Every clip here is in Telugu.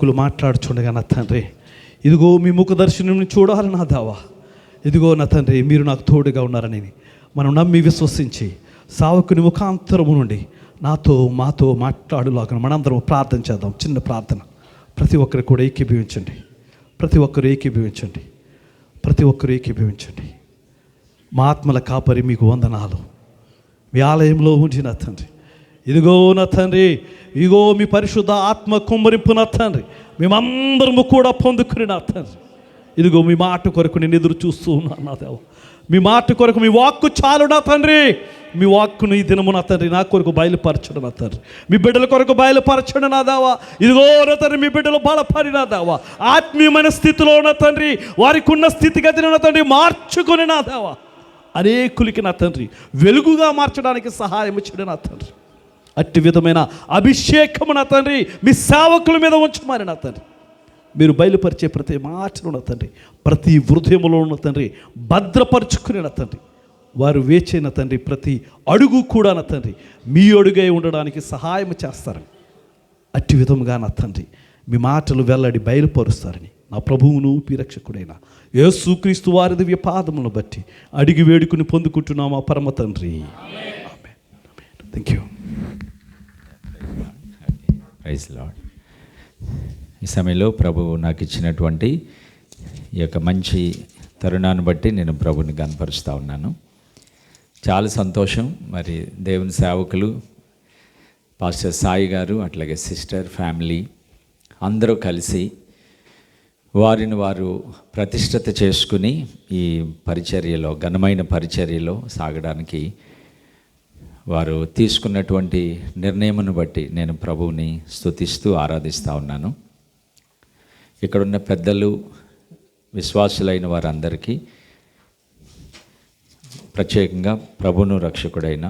కులు మాట్లాడుచుండగా నా తండ్రి, ఇదిగో మీ ముఖ దర్శనం చూడాలి నా దేవా. ఇదిగో నా తండ్రి, మీరు నాకు తోడుగా ఉన్నారని మనం నమ్మి విశ్వసించి సావకుని ముఖాంతరము నుండి మాతో మాట్లాడులాగా మనందరం ప్రార్థన చేద్దాం. చిన్న ప్రార్థన. ప్రతి ఒక్కరు కూడా ఏకీభవించండి. ప్రతి ఒక్కరు ఏకీభవించండి. మా ఆత్మల కాపరి మీకు వందనాలు. మీ ఆలయంలో ఉంచి నా తండ్రి, ఇదిగో నా తండ్రి, ఇదిగో మీ పరిశుద్ధ ఆత్మ కుమ్మరింపు నా తండ్రి, మేమందరము కూడా పొందుకుని నా తండ్రి, ఇదిగో మీ మాట కొరకు నేను ఎదురు చూస్తూ ఉన్నాను నా దేవ. మీ మాట కొరకు, మీ వాక్కు చాలు నా తండ్రి. మీ వాక్కును ఈ దినము నా తండ్రి నా కొరకు బయలుపరచడు నా తండ్రి. మీ బిడ్డల కొరకు బయలుపరచడు నా దేవా. ఇదిగో నా తండ్రి, మీ బిడ్డలు బలపడి నా దేవా, ఆత్మీయమైన స్థితిలో నా తండ్రి, వారికి ఉన్న స్థితిగతిని నా తండ్రి మార్చుకొని నా దేవా, అనేకులకి నా తండ్రి వెలుగుగా మార్చడానికి సహాయం చేయడు నా తండ్రి. అట్టి విధమైన అభిషేకము నా తండ్రి మీ సేవకుల మీద ఉంచమని నా తండ్రి, మీరు బయలుపరిచే ప్రతి మాటను నా తండ్రి, ప్రతి హృదయములో ఉన్న తండ్రి భద్రపరుచుకునే నా తండ్రి, వారు వేచిన తండ్రి ప్రతి అడుగు కూడా నా తండ్రి మీ అడుగై ఉండడానికి సహాయం చేస్తారని, అట్టి విధముగా నా తండ్రి మీ మాటలు వెల్లడి బయలుపరుస్తారని నా ప్రభువును రక్షకుడైన యేసుక్రీస్తు వారి దివ్య పాదములను బట్టి అడిగి వేడుకుని పొందుకుంటున్నాము ఆ పరమ తండ్రి. Thank you. Praise Lord. ఈ సమయంలో ప్రభువు నాకు ఇచ్చినటువంటి ఈ యొక్క మంచి తరుణాన్ని బట్టి నేను ప్రభుని కనపరుస్తూ ఉన్నాను. చాలా సంతోషం. మరి దేవుని సేవకులు పాస్టర్ సాయి గారు, అట్లాగే సిస్టర్, ఫ్యామిలీ అందరూ కలిసి వారిని వారు ప్రతిష్ఠిత చేసుకుని ఈ పరిచర్యలో, ఘనమైన పరిచర్యలో సాగడానికి వారు తీసుకున్నటువంటి నిర్ణయమును బట్టి నేను ప్రభువుని స్తుతిస్తూ ఆరాధిస్తూ ఉన్నాను. ఇక్కడున్న పెద్దలు, విశ్వాసులైన వారందరికీ ప్రత్యేకంగా ప్రభువును రక్షకుడైన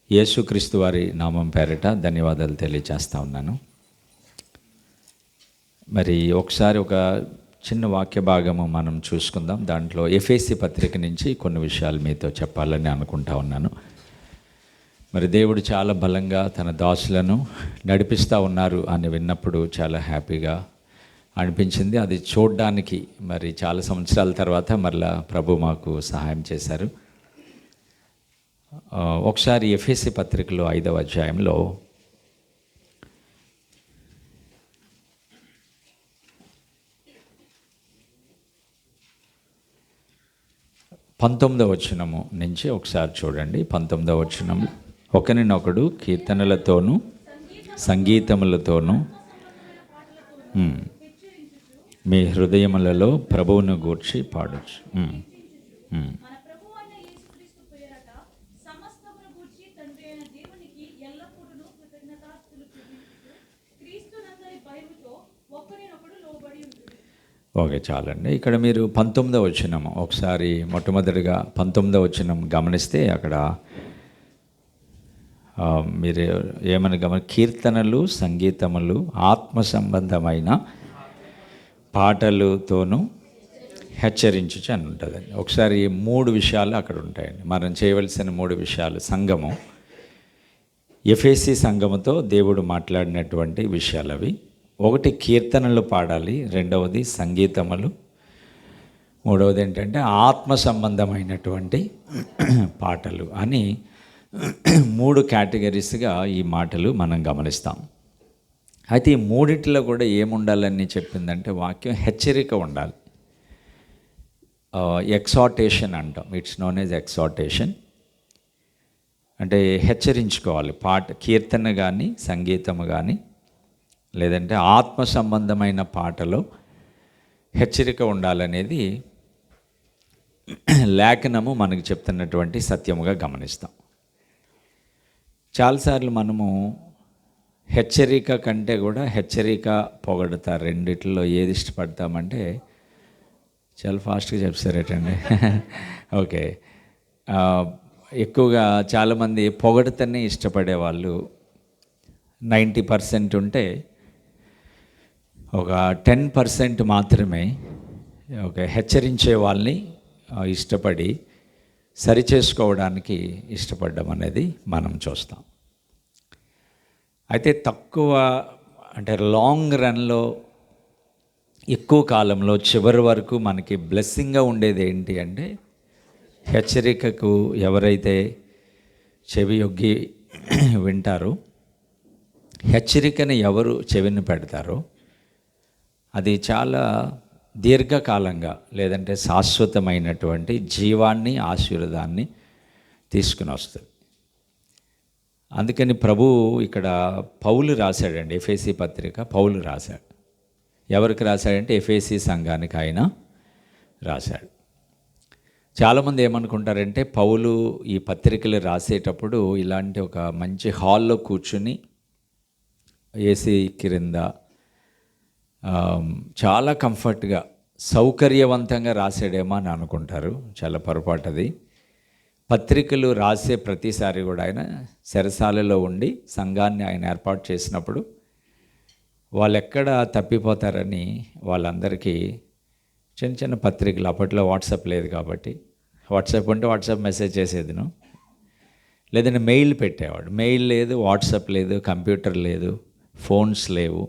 యేసుక్రీస్తు వారి నామం పేరిట ధన్యవాదాలు తెలియజేస్తూ ఉన్నాను. మరి ఒకసారి ఒక చిన్న వాక్య భాగము మనం చూసుకుందాం. దాంట్లో ఎఫెసీ పత్రిక నుంచి కొన్ని విషయాలు మీతో చెప్పాలని అనుకుంటా ఉన్నాను. మరి దేవుడు చాలా బలంగా తన దాసులను నడిపిస్తూ ఉన్నారు అని విన్నప్పుడు చాలా హ్యాపీగా అనిపించింది. అది చూడడానికి మరి చాలా సంవత్సరాల తర్వాత మరలా ప్రభు మాకు సహాయం చేశారు. ఒకసారి ఎఫెసీ పత్రికలో 5వ అధ్యాయంలో 19వ వచనము నుంచి ఒకసారి చూడండి. 19వ వచనం, ఒకరినొకడు కీర్తనలతోనూ సంగీతములతోనూ మీ హృదయములలో ప్రభువును గూర్చి పాడొచ్చు. ఓకే, చాలండి. ఇక్కడ మీరు 19వ వచనం ఒకసారి మొట్టమొదటిగా 19వ వచనం గమనిస్తే అక్కడ మీరు ఏమని కీర్తనలు, సంగీతములు, ఆత్మ సంబంధమైన పాటలతోనూ హెచ్చరించుచు అని ఉంటుందండి. ఒకసారి 3 విషయాలు అక్కడ ఉంటాయండి. మనం చేయవలసిన 3 విషయాలు. సంఘము, ఎఫెసీ సంఘముతో దేవుడు మాట్లాడినటువంటి విషయాలు అవి. ఒకటి కీర్తనలు పాడాలి, రెండవది సంగీతములు, మూడవది ఏంటంటే ఆత్మ సంబంధమైనటువంటి పాటలు అని 3 కేటగిరీస్గా ఈ మాటలు మనం గమనిస్తాం. అయితే ఈ మూడిట్లో కూడా ఏముండాలని చెప్పిందంటే వాక్యం హెచ్చరిక ఉండాలి. ఎక్సార్టేషన్ అంటాం. It's known as exhortation. అంటే హెచ్చరించుకోవాలి. కీర్తన కానీ, సంగీతము కానీ, లేదంటే ఆత్మ సంబంధమైన పాటలో హెచ్చరిక ఉండాలనేది లేఖనము మనకు చెప్తున్నటువంటి సత్యముగా గమనిస్తాం. చాలాసార్లు మనము హెచ్చరిక కంటే కూడా హెచ్చరిక, పొగడత రెండిట్లో ఏది ఇష్టపడతామంటే, చాలా ఫాస్ట్గా చెప్తారేటండి. ఓకే, ఎక్కువగా చాలామంది పొగడతనే ఇష్టపడే వాళ్ళు 90% ఉంటే ఒక 10% మాత్రమే హెచ్చరించే వాళ్ళని ఇష్టపడి సరిచేసుకోవడానికి ఇష్టపడడం అనేది మనం చూస్తాం. అయితే తక్కువ అంటే లాంగ్ రన్లో ఎక్కువ కాలంలో చివరి వరకు మనకి బ్లెస్సింగ్గా ఉండేది ఏంటి అంటే, హెచ్చరికకు ఎవరైతే చెవి యొగ్గి వింటారో, హెచ్చరికని ఎవరు చెవిని పెడతారో అది చాలా దీర్ఘకాలంగా లేదంటే శాశ్వతమైనటువంటి జీవాన్ని, ఆశీర్వాదాన్ని తీసుకుని వస్తుంది. అందుకని ప్రభు ఇక్కడ పౌలు రాశాడండి, ఎఫెసీ పత్రిక పౌలు రాశాడు. ఎవరికి రాశాడంటే ఎఫెసీ సంఘానికి ఆయన రాశాడు. చాలామంది ఏమనుకుంటారంటే పౌలు ఈ పత్రికలు రాసేటప్పుడు ఇలాంటి ఒక మంచి హాల్లో కూర్చుని ఏసీ క్రింద చాలా కంఫర్ట్గా సౌకర్యవంతంగా రాసాడేమో అని అనుకుంటారు. చాలా పొరపాటది. పత్రికలు రాసే ప్రతిసారి కూడా ఆయన చెరసాలలో ఉండి సంఘాన్ని ఆయన ఏర్పాటు చేసినప్పుడు వాళ్ళు ఎక్కడ తప్పిపోతారని వాళ్ళందరికీ చిన్న చిన్న పత్రికలు, అప్పట్లో వాట్సాప్ లేదు కాబట్టి, వాట్సాప్ ఉంటే వాట్సాప్ మెసేజ్ చేసేదిను, లేదంటే మెయిల్ పెట్టేవాడు. మెయిల్ లేదు, వాట్సాప్ లేదు, కంప్యూటర్ లేదు, ఫోన్స్ లేవు.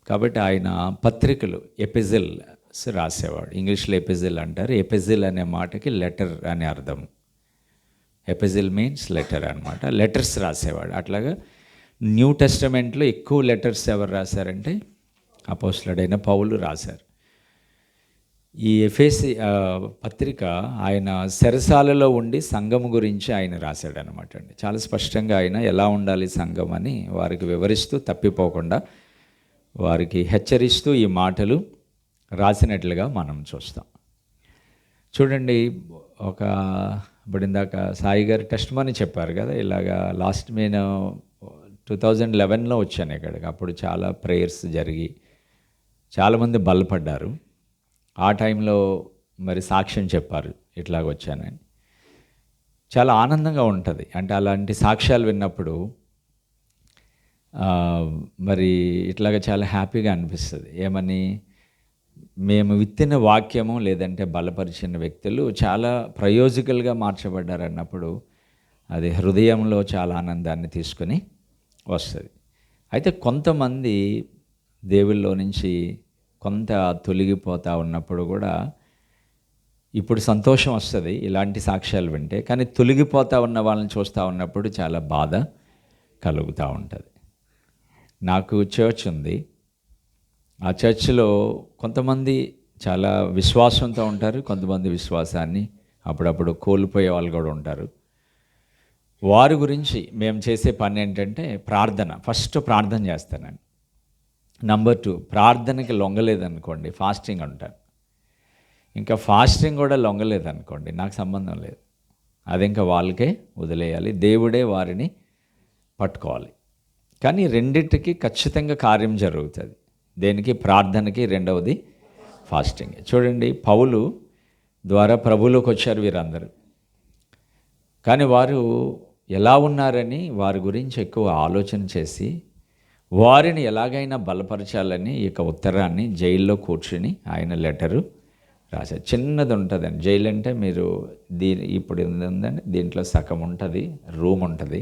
కాబట్టి ఆయన పత్రికలు ఎపిజిల్స్ రాసేవాడు. ఇంగ్లీష్లో ఎపిజిల్ అంటారు. ఎపిజిల్ అనే మాటకి లెటర్ అని అర్థం. ఎపిజిల్ మీన్స్ లెటర్ అనమాట. లెటర్స్ రాసేవాడు. అట్లాగా న్యూ టెస్టమెంట్లో ఎక్కువ లెటర్స్ ఎవరు రాశారంటే అపోస్తలుడైన పౌలు రాశారు. ఈ ఎఫెసీ పత్రిక ఆయన చెరసాలలో ఉండి సంఘం గురించి ఆయన రాశాడు అనమాట అండి. చాలా స్పష్టంగా ఆయన ఎలా ఉండాలి సంఘం అని వారికి వివరిస్తూ, తప్పిపోకుండా వారికి హెచ్చరిస్తూ ఈ మాటలు రాసినట్లుగా మనం చూస్తాం. చూడండి, ఇప్పుడు ఇందాక సాయి గారు టెస్ట్ మనీ చెప్పారు కదా, ఇలాగా లాస్ట్ నేను 2011లో వచ్చాను ఇక్కడికి. అప్పుడు చాలా ప్రేయర్స్ జరిగి చాలామంది బలపడ్డారు. ఆ టైంలో మరి సాక్ష్యం చెప్పారు, ఇట్లాగ వచ్చానని. చాలా ఆనందంగా ఉంటుంది. అంటే అలాంటి సాక్ష్యాలు విన్నప్పుడు మరి ఇట్లాగ చాలా హ్యాపీగా అనిపిస్తుంది. ఏమని, మేము విత్తిన వాక్యము లేదంటే బలపరిచిన వ్యక్తులు చాలా ప్రయోజకులుగా మార్చబడ్డారు అన్నప్పుడు అది హృదయంలో చాలా ఆనందాన్ని తీసుకొని వస్తుంది. అయితే కొంతమంది దేవుళ్ళలో నుంచి కొంత తొలగిపోతూ ఉన్నప్పుడు కూడా ఇప్పుడు సంతోషం వస్తుంది ఇలాంటి సాక్ష్యాలు వింటే, కానీ తొలగిపోతూ ఉన్న వాళ్ళని చూస్తూ ఉన్నప్పుడు చాలా బాధ కలుగుతూ ఉంటుంది. నాకు చర్చ్ ఉంది. ఆ చర్చ్లో కొంతమంది చాలా విశ్వాసంతో ఉంటారు, కొంతమంది విశ్వాసాన్ని అప్పుడప్పుడు కోల్పోయే వాళ్ళు కూడా ఉంటారు. వారి గురించి మేము చేసే పని ఏంటంటే ప్రార్థన. ఫస్ట్ ప్రార్థన చేస్తానండి. నంబర్ 2, ప్రార్థనకి లొంగలేదనుకోండి ఫాస్టింగ్ ఉంటాను. ఇంకా ఫాస్టింగ్ కూడా లొంగలేదనుకోండి నాకు సంబంధం లేదు, అది ఇంకా వాళ్ళకే వదిలేయాలి. దేవుడే వారిని పట్టుకోవాలి. కానీ రెండింటికి ఖచ్చితంగా కార్యం జరుగుతుంది. దేనికి? ప్రార్థనకి, రెండవది ఫాస్టింగ్. చూడండి, పౌలు ద్వారా ప్రభువులోకి వచ్చారు వీరందరూ. కానీ వారు ఎలా ఉన్నారని వారి గురించి ఎక్కువ ఆలోచన చేసి వారిని ఎలాగైనా బలపరచాలని ఈ యొక్క ఉత్తరాన్ని జైల్లో కూర్చుని ఆయన లెటరు రాశారు. చిన్నది ఉంటుందండి జైలు అంటే. మీరు ఇప్పుడు ఉందండి, దీంట్లో సగం ఉంటుంది, రూమ్ ఉంటుంది.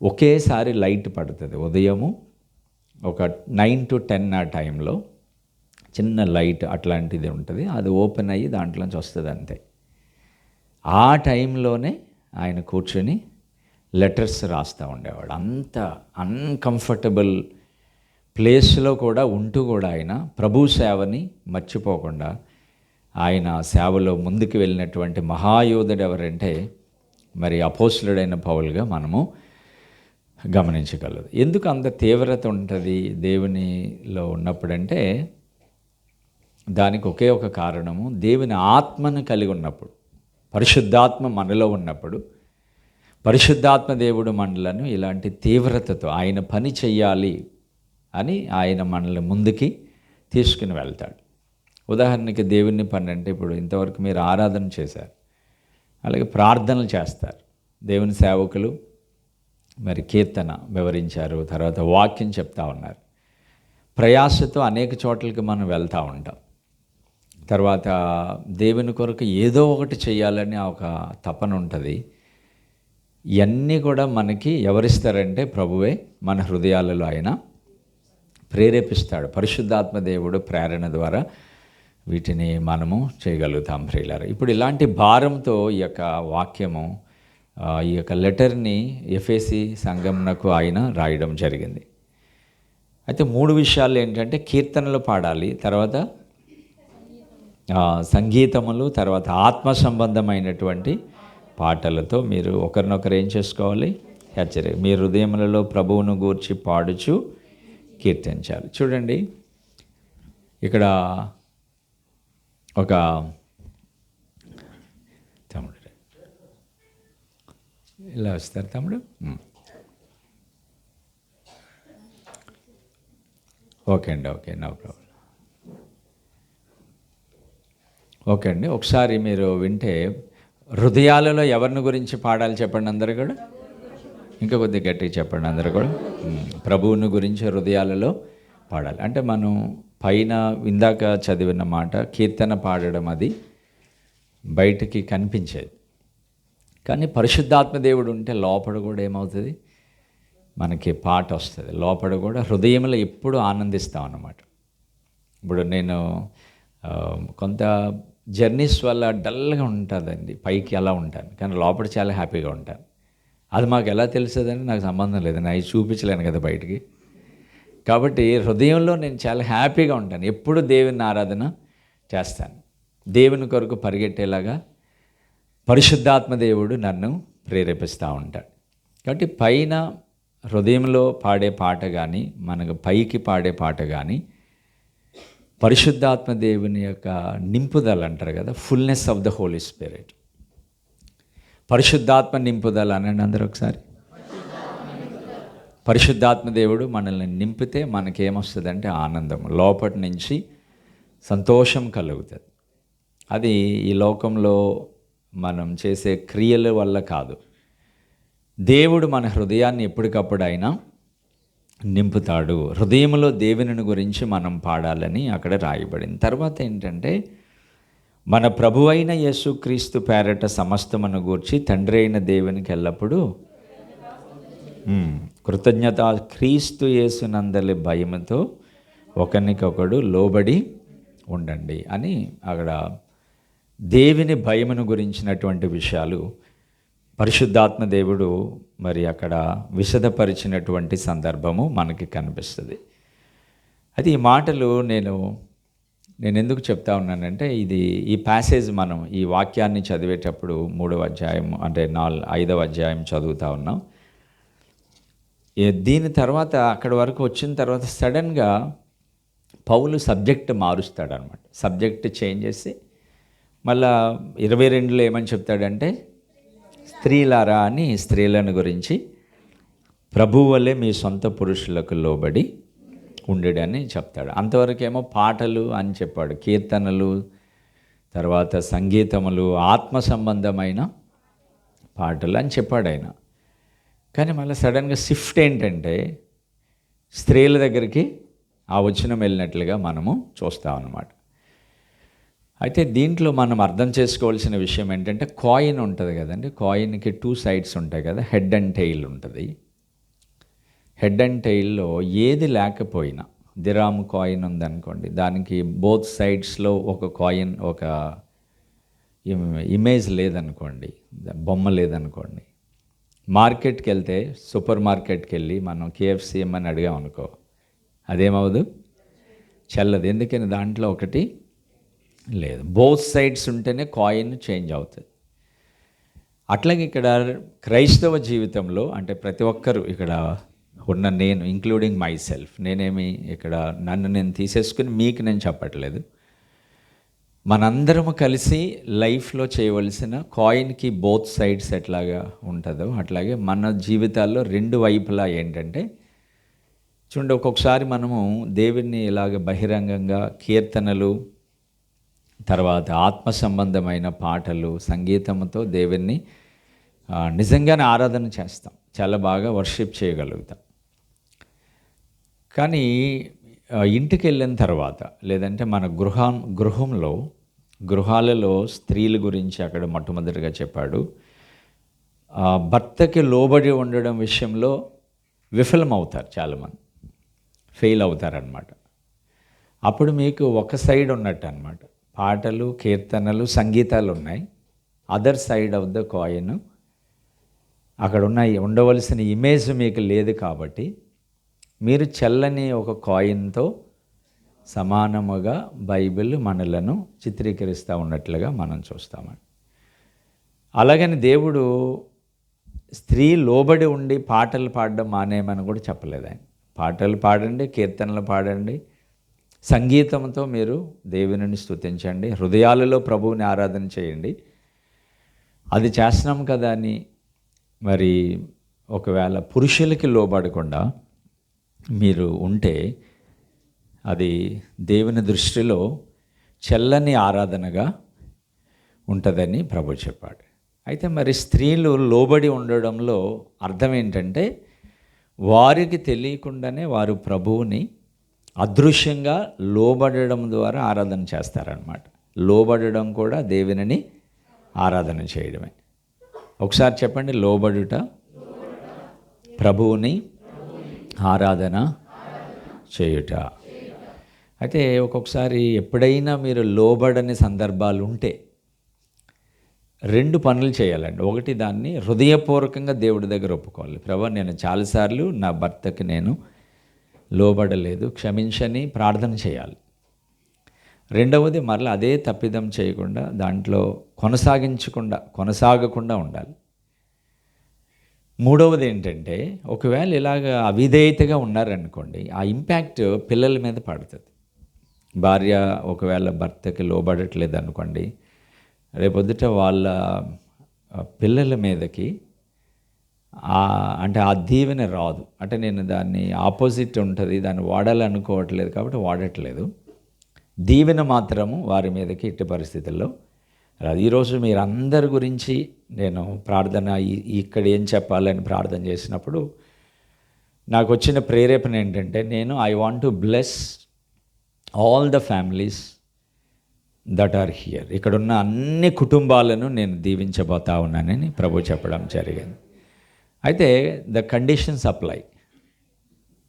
ఒకేసారి లైట్ పడుతుంది. ఉదయము ఒక 9 to 10 ఆ టైంలో చిన్న లైట్ అట్లాంటిది ఉంటుంది. అది ఓపెన్ అయ్యి దాంట్లోంచి వస్తుంది అంతే. ఆ టైంలోనే ఆయన కూర్చొని లెటర్స్ రాస్తూ ఉండేవాడు. అంత అన్కంఫర్టబుల్ ప్లేస్లో కూడా ఉంటూ కూడా ఆయన ప్రభు సేవని మర్చిపోకుండా ఆయన సేవలో ముందుకు వెళ్ళినటువంటి మహాయోధుడు ఎవరంటే మరి అపోస్తలుడైన పౌలుగా మనము గమనించగలదు. ఎందుకు అంత తీవ్రత ఉంటుంది దేవునిలో ఉన్నప్పుడంటే దానికి ఒకే ఒక కారణము, దేవుని ఆత్మను కలిగి ఉన్నప్పుడు, పరిశుద్ధాత్మ మనలో ఉన్నప్పుడు, పరిశుద్ధాత్మ దేవుడు మనలను ఇలాంటి తీవ్రతతో ఆయన పని చెయ్యాలి అని ఆయన మనల్ని ముందుకి తీసుకుని వెళ్తాడు. ఉదాహరణకి దేవుని పని అంటే ఇప్పుడు ఇంతవరకు మీరు ఆరాధన చేశారు, అలాగే ప్రార్థనలు చేస్తారు. దేవుని సేవకులు మరి కీర్తన వివరించారు, తర్వాత వాక్యం చెప్తా ఉన్నారు. ప్రయాసతో అనేక చోట్లకి మనం వెళ్తూ ఉంటాం. తర్వాత దేవుని కొరకు ఏదో ఒకటి చేయాలని ఒక తపన ఉంటుంది. ఇవన్నీ కూడా మనకి ఎవరిస్తారంటే ప్రభువే మన హృదయాలలో ఆయన ప్రేరేపిస్తాడు. పరిశుద్ధాత్మ దేవుడు ప్రేరణ ద్వారా వీటిని మనము చేయగలుగుతాం ప్రియులారా. ఇప్పుడు ఇలాంటి భారంతో ఈ యొక్క వాక్యము, ఈ యొక్క లెటర్ని ఎఫెసీ సంఘంనకు ఆయన రాయడం జరిగింది. అయితే 3 విషయాలు ఏంటంటే, కీర్తనలు పాడాలి, తర్వాత సంగీతములు, తర్వాత ఆత్మ సంబంధమైనటువంటి పాటలతో మీరు ఒకరినొకరు ఏం చేసుకోవాలి, హెచ్చరి మీ హృదయములలో ప్రభువును గూర్చి పాడుచు కీర్తించాలి. చూడండి, ఇక్కడ ఒక తమ్ముడు ఇలా వస్తారు. తమ్ముడు ఓకే అండి, ఓకే, నో ప్రాబ్లం. ఓకే అండి, ఒకసారి మీరు వింటే హృదయాలలో ఎవరిని గురించి పాడాలి చెప్పండి అందరూ కూడా. ఇంకా కొద్దిగా గట్టిగా చెప్పండి అందరూ కూడా. ప్రభువుని గురించి హృదయాలలో పాడాలి. అంటే మనం పైన ఇందాక చదివిన మాట కీర్తన పాడడం అది బయటికి కనిపించేది, కానీ పరిశుద్ధాత్మ దేవుడు ఉంటే లోపల కూడా ఏమవుతుంది, మనకి పాట వస్తుంది. లోపల కూడా హృదయంలో ఎప్పుడు ఆనందిస్తాం అన్నమాట. ఇప్పుడు నేను కొంత జర్నీస్ వల్ల డల్గా ఉంటుందండి, పైకి అలా ఉంటాను, కానీ లోపల చాలా హ్యాపీగా ఉంటాను. అది మాకు ఎలా తెలుస్తుందని నాకు సంబంధం లేదు, నేను చూపించలేను కదా బయటికి. కాబట్టి హృదయంలో నేను చాలా హ్యాపీగా ఉంటాను, ఎప్పుడు దేవుని ఆరాధన చేస్తాను. దేవుని కొరకు పరిగెట్టేలాగా పరిశుద్ధాత్మ దేవుడు నన్ను ప్రేరేపిస్తూ ఉంటాడు. కాబట్టి పైన హృదయంలో పాడే పాట కానీ, మనకు పైకి పాడే పాట కానీ పరిశుద్ధాత్మ దేవుని యొక్క నింపుదల అంటారు కదా, fullness of the Holy Spirit. పరిశుద్ధాత్మ నింపుదల అనండి అందరూ ఒకసారి. పరిశుద్ధాత్మ దేవుడు మనల్ని నింపితే మనకేమొస్తుందంటే ఆనందం, లోపటి నుంచి సంతోషం కలుగుతుంది. అది ఈ లోకంలో మనం చేసే క్రియల వల్ల కాదు, దేవుడు మన హృదయాన్ని ఎప్పటికప్పుడు అయినా నింపుతాడు. హృదయంలో దేవుని గురించి మనం పాడాలని అక్కడ రాయబడింది. తర్వాత ఏంటంటే, మన ప్రభువైన యేసుక్రీస్తు పేరట సమస్తమును గూర్చి తండ్రి అయిన దేవునికి ఎల్లప్పుడూ కృతజ్ఞత, క్రీస్తు యేసునందలి భయముతో ఒకరికొకడు లోబడి ఉండండి అని అక్కడ దేవుని భయమును గురించినటువంటి విషయాలు పరిశుద్ధాత్మ దేవుడు మరి అక్కడ విశదపరిచినటువంటి సందర్భము మనకి కనిపిస్తుంది. అయితే ఈ మాటలు నేను ఎందుకు చెప్తా ఉన్నానంటే, ఈ ప్యాసేజ్ మనం ఈ వాక్యాన్ని చదివేటప్పుడు 3వ అధ్యాయం అంటే 5వ అధ్యాయం చదువుతూ ఉన్నాం. దీని తర్వాత అక్కడి వరకు వచ్చిన తర్వాత సడన్గా పౌలు సబ్జెక్ట్ మారుస్తాడనమాట. సబ్జెక్ట్ చేంజ్ చేసి మళ్ళా 22లో ఏమని చెప్తాడంటే, స్త్రీలారా అని స్త్రీలను గురించి ప్రభువు వల్లే మీ సొంత పురుషులకు లోబడి ఉండడని చెప్తాడు. అంతవరకేమో పాటలు అని చెప్పాడు, కీర్తనలు, తర్వాత సంగీతములు, ఆత్మ సంబంధమైన పాటలు అని చెప్పాడు ఆయన. కానీ మళ్ళీ సడన్గా షిఫ్ట్ ఏంటంటే స్త్రీల దగ్గరికి ఆ వచనం వెళ్ళినట్లుగా మనము చూస్తామన్నమాట. అయితే దీంట్లో మనం అర్థం చేసుకోవాల్సిన విషయం ఏంటంటే, కాయిన్ ఉంటుంది కదండి, కాయిన్కి 2 సైడ్స్ ఉంటాయి కదా, హెడ్ అండ్ టెయిల్ ఉంటుంది. హెడ్ అండ్ టెయిల్లో ఏది లేకపోయినా, దిరాము కాయిన్ ఉందనుకోండి, దానికి బోత్ సైడ్స్లో ఒక కాయిన్, ఒక ఇమేజ్ లేదనుకోండి, బొమ్మ లేదనుకోండి, మార్కెట్కి వెళ్తే, సూపర్ మార్కెట్కి వెళ్ళి మనం KFC అని అడిగామనుకో, అదేమవదు, చెల్లదు. ఎందుకని దాంట్లో ఒకటి లేదు. బోత్ సైడ్స్ ఉంటేనే కాయిన్ చేంజ్ అవుతుంది. అట్లాగే ఇక్కడ క్రైస్తవ జీవితంలో అంటే ప్రతి ఒక్కరు ఇక్కడ ఉన్న, నేను ఇంక్లూడింగ్ మై సెల్ఫ్, నేనేమి ఇక్కడ నన్ను నేను తీసేసుకుని మీకు నేను చెప్పట్లేదు, మనందరము కలిసి లైఫ్లో చేయవలసిన కాయిన్కి బోత్ సైడ్స్ ఎట్లాగా ఉంటుందో అట్లాగే మన జీవితాల్లో 2 వైపులా ఏంటంటే, చూడండి, ఒక్కొక్కసారి మనము దేవుణ్ణి ఇలాగ బహిరంగంగా కీర్తనలు, తర్వాత ఆత్మ సంబంధమైన పాటలు, సంగీతంతో దేవుణ్ణి నిజంగానే ఆరాధన చేస్తాం, చాలా బాగా వర్షిప్ చేయగలుగుతాం. కానీ ఇంటికి వెళ్ళిన తర్వాత, లేదంటే మన గృహాలలో స్త్రీల గురించి అక్కడ మొట్టమొదటిగా చెప్పాడు. భర్తకి లోబడి ఉండడం విషయంలో విఫలమవుతారు చాలామంది. ఫెయిల్ అవుతారనమాట. అప్పుడు మీకు ఒక సైడ్ ఉన్నట్టు అనమాట. పాటలు, కీర్తనలు, సంగీతాలు ఉన్నాయి. Other side of the coin అక్కడ ఉండవలసిన ఇమేజ్ మీకు లేదు. కాబట్టి మీరు చెల్లని ఒక కాయిన్తో సమానముగా బైబిల్ మనలను చిత్రీకరిస్తూ ఉన్నట్లుగా మనం చూస్తామండి. అలాగని దేవుడు స్త్రీ లోబడి ఉండి పాటలు పాడడం మానేయమని కూడా చెప్పలేదు ఆయన. పాటలు పాడండి, కీర్తనలు పాడండి, సంగీతంతో మీరు దేవునిని స్తుతించండి, హృదయాలలో ప్రభువుని ఆరాధన చేయండి. అది చేస్తున్నాం కదా అని మరి ఒకవేళ పురుషులకి లోబడకుండా మీరు ఉంటే అది దేవుని దృష్టిలో చెల్లని ఆరాధనగా ఉంటుందని ప్రభు చెప్పాడు. అయితే మరి స్త్రీలు లోబడి ఉండడంలో అర్థం ఏంటంటే వారికి తెలియకుండానే వారు ప్రభువుని అదృశ్యంగా లోబడడం ద్వారా ఆరాధన చేస్తారనమాట. లోబడడం కూడా దేవునిని ఆరాధన చేయడమే. ఒకసారి చెప్పండి, లోబడుట ప్రభువుని ఆరాధన చేయుట. అయితే ఒక్కొక్కసారి ఎప్పుడైనా మీరు లోబడని సందర్భాలు ఉంటే 2 పనులు చేయాలండి. ఒకటి, దాన్ని హృదయపూర్వకంగా దేవుడి దగ్గర ఒప్పుకోవాలి. ప్రభువా, నేను చాలాసార్లు నా భర్తకి నేను లోబడలేదు, క్షమించని ప్రార్థన చేయాలి. రెండవది, మరలా అదే తప్పిదం చేయకుండా దాంట్లో కొనసాగకుండా ఉండాలి. మూడవది ఏంటంటే, ఒకవేళ ఇలాగ అవిధేయతగా ఉన్నారనుకోండి, ఆ ఇంపాక్ట్ పిల్లల మీద పడుతుంది. భార్య ఒకవేళ భర్తకి లోబడట్లేదు అనుకోండి, రేపొద్దుట వాళ్ళ పిల్లల మీదకి అంటే ఆ దీవెన రాదు. అంటే నేను దాన్ని ఆపోజిట్ ఉంటుంది, దాన్ని వాడాలనుకోవట్లేదు కాబట్టి వాడట్లేదు. దీవెన మాత్రము వారి మీదకి ఎట్టి పరిస్థితుల్లో రాదు. ఈరోజు మీరందరి గురించి నేను ప్రార్థన ఇక్కడ ఏం చెప్పాలని ప్రార్థన చేసినప్పుడు నాకు వచ్చిన ప్రేరేపణ ఏంటంటే, I want to bless all the families that are here. ఇక్కడున్న అన్ని కుటుంబాలను నేను దీవించబోతా ఉన్నానని ప్రభు చెప్పడం జరిగింది. అయితే ద కండిషన్స్ అప్లై.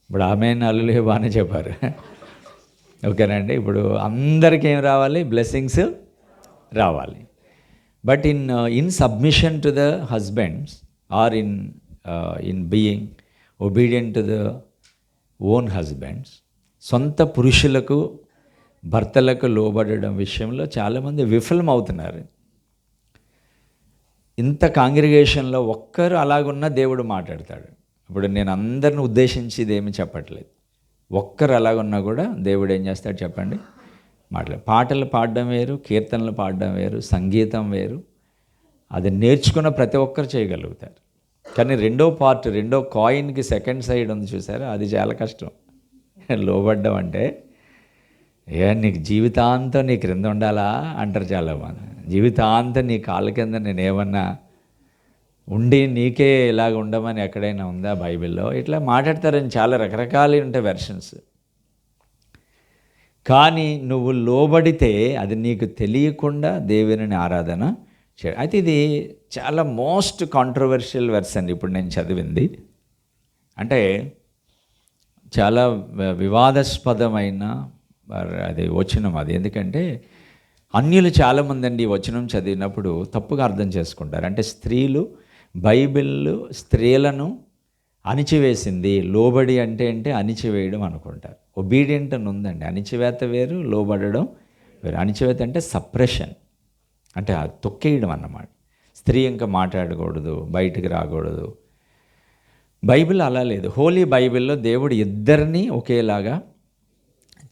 ఇప్పుడు ఆమెన్ హల్లెలూయా బాగానే చెప్పారు, ఓకేనండి. ఇప్పుడు అందరికీ ఏం రావాలి? బ్లెస్సింగ్స్ రావాలి. But in submission to the husbands or in being obedient to the own husbands, సొంత పురుషులకు భర్తలకు లోబడడం విషయంలో చాలామంది విఫలం అవుతున్నారు. ఇంత కాంగ్రిగేషన్లో ఒక్కరు అలాగున్నా దేవుడు మాట్లాడతాడు. ఇప్పుడు నేను అందరిని ఉద్దేశించి ఇదేమీ చెప్పట్లేదు. ఒక్కరు అలాగున్నా కూడా దేవుడు ఏం చేస్తాడు చెప్పండి? పాటలు పాడడం వేరు, కీర్తనలు పాడడం వేరు, సంగీతం వేరు. అది నేర్చుకున్న ప్రతి ఒక్కరు చేయగలుగుతారు. కానీ రెండో కాయిన్కి సెకండ్ సైడ్ ఉంది చూసారా, అది చాలా కష్టం. లోబడ్డం అంటే నీకు జీవితాంతం నీ క్రింద ఉండాలా అంటారు చాలామంది. జీవితాంతం నీ కాళ్ళ కింద నేనేమన్నా ఉండి నీకే ఇలాగ ఉండమని ఎక్కడైనా ఉందా బైబిల్లో? ఇట్లా మాట్లాడతారని చాలా రకరకాలు ఉంటాయి వెర్షన్స్. కానీ నువ్వు లోబడితే అది నీకు తెలియకుండా దేవుని ఆరాధన చేయ. అయితే ఇది చాలా మోస్ట్ కాంట్రవర్షియల్ వెర్స్ అండి ఇప్పుడు నేను చదివింది. అంటే చాలా వివాదాస్పదమైన అది వచనం అది. ఎందుకంటే అన్యులు చాలామంది అండి ఈ వచనం చదివినప్పుడు తప్పుగా అర్థం చేసుకుంటారు. అంటే బైబిల్ స్త్రీలను అణిచివేసింది, లోబడి అంటే అణిచివేయడం అనుకుంటారు. ఒబీడియంట్ అని ఉందండి. అణిచివేత వేరు, లోబడడం వేరు. అణిచివేత అంటే సప్రెషన్, అంటే తొక్కేయడం అన్నమాట. స్త్రీ ఇంకా మాట్లాడకూడదు, బయటికి రాకూడదు. బైబిల్ అలా లేదు. హోలీ బైబిల్లో దేవుడు ఇద్దరిని ఒకేలాగా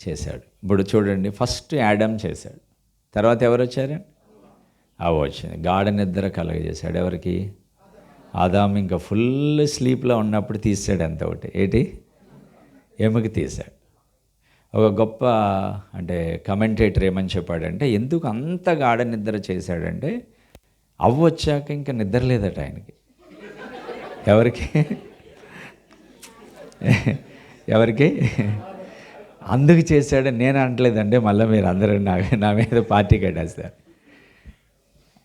చేశాడు. ఇప్పుడు చూడండి, ఫస్ట్ యాడమ్ చేశాడు, తర్వాత ఎవరు వచ్చారు? వచ్చింది. గాఢ నిద్ర కలగజేశాడు. ఎవరికి? ఆదాము ఇంకా ఫుల్ స్లీప్లో ఉన్నప్పుడు తీసాడు. అంత ఒకటి ఎముక తీశాడు. ఒక గొప్ప అంటే కమెంటేటర్ ఏమని చెప్పాడంటే, ఎందుకు అంత గాఢ నిద్ర చేశాడంటే వచ్చాక ఇంకా నిద్ర లేదట ఆయనకి. ఎవరికి అందుకు చేశాడు. నేను అనట్లేదంటే మళ్ళీ మీరు అందరూ నా మీద పార్టీ కట్టేస్తారు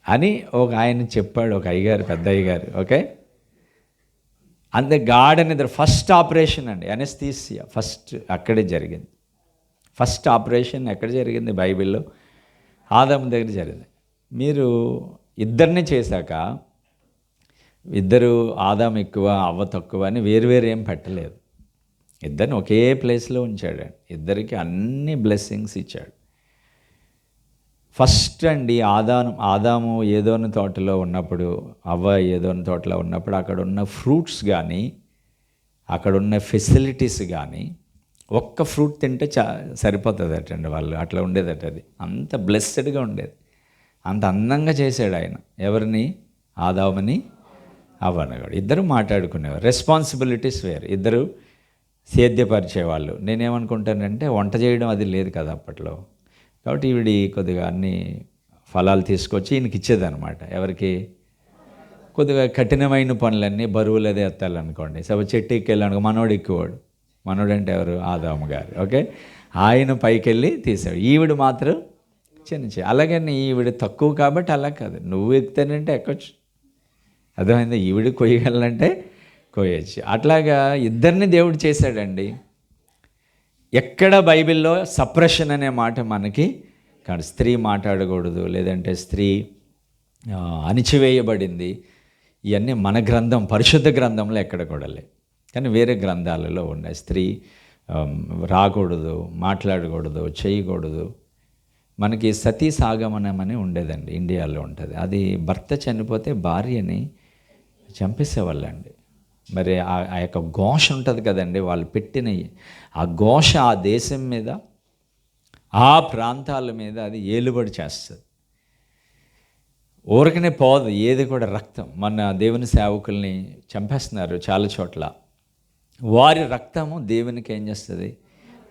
అని ఒక ఆయన చెప్పాడు, ఒక అయ్యగారు, పెద్ద అయ్యగారు. ఓకే, అంతే గాఢ నిద్ర. ఫస్ట్ ఆపరేషన్ అండి, అనెస్థీసియా ఫస్ట్ అక్కడే జరిగింది. ఫస్ట్ ఆపరేషన్ ఎక్కడ జరిగింది బైబిల్లో? ఆదాము దగ్గర జరిగింది. మీరు ఇద్దరిని చేశాక ఇద్దరు ఆదాము ఎక్కువ అవ్వ తక్కువ అని వేరు ఏం పెట్టలేదు. ఇద్దరిని ఒకే ప్లేస్లో ఉంచాడు. ఇద్దరికి అన్ని బ్లెస్సింగ్స్ ఇచ్చాడు. ఫస్ట్ అండి ఆదాము ఏదోని తోటలో ఉన్నప్పుడు, అవ్వ ఏదోని తోటలో ఉన్నప్పుడు అక్కడ ఉన్న ఫ్రూట్స్ కానీ అక్కడ ఉన్న ఫెసిలిటీస్ కానీ ఒక్క ఫ్రూట్ తింటే సరిపోతుంది అటండి వాళ్ళు. అట్లా ఉండేదట. అది అంత బ్లెస్సెడ్గా ఉండేది. అంత అందంగా చేశాడు ఆయన. ఎవరిని? ఆదాముని, అవ్వని కూడా. ఇద్దరు మాట్లాడుకునేవారు. రెస్పాన్సిబిలిటీస్ వేరు. ఇద్దరు సేద్యపరిచేవాళ్ళు. నేనేమనుకుంటానంటే వంట చేయడం అది లేదు కదా అప్పట్లో. కాబట్టి ఈవిడి కొద్దిగా అన్ని ఫలాలు తీసుకొచ్చి ఈయనకి ఇచ్చేదనమాట. ఎవరికి? కొద్దిగా కఠినమైన పనులన్నీ బరువులు అదే ఎత్తాలనుకోండి. చెట్టు ఎక్కెళ్ళాను, మనోడు ఎక్కువాడు. మనోడు అంటే ఎవరు? ఆదాము గారు. ఓకే, ఆయన పైకి వెళ్ళి తీసాడు. ఈవిడ మాత్రం చిన్న. అలాగని ఈవిడ తక్కువ కాబట్టి అలా కాదు, నువ్వు ఎక్కితేనంటే ఎక్కొచ్చు. అర్థమైంది? ఈవిడ కొయ్యగలంటే కొయ్యచ్చు. అట్లాగా ఇద్దరిని దేవుడు చేశాడండి. ఎక్కడ బైబిల్లో సప్రెషన్ అనే మాట మనకి కాదు. స్త్రీ మాట్లాడకూడదు, లేదంటే స్త్రీ అణిచివేయబడింది, ఇవన్నీ మన గ్రంథం, పరిశుద్ధ గ్రంథంలో ఎక్కడ కూడా లేదు. కానీ వేరే గ్రంథాలలో ఉన్నాయి. స్త్రీ రాకూడదు, మాట్లాడకూడదు, చేయకూడదు. మనకి సతీ సాగమనం అని ఉండేదండి, ఇండియాలో ఉంటుంది. అది భర్త చనిపోతే భార్యని చంపేసేవాళ్ళండి. మరి ఆ యొక్క ఘోష ఉంటుంది కదండి, వాళ్ళు పెట్టిన ఆ ఘోష ఆ దేశం మీద, ఆ ప్రాంతాల మీద అది ఏలుబడి చేస్తుంది. ఊరకనే పోదు ఏది కూడా. రక్తం, మన దేవుని సేవకుల్ని చంపేస్తున్నారు చాలా చోట్ల. వారి రక్తము దేవునికి ఏం చేస్తుంది?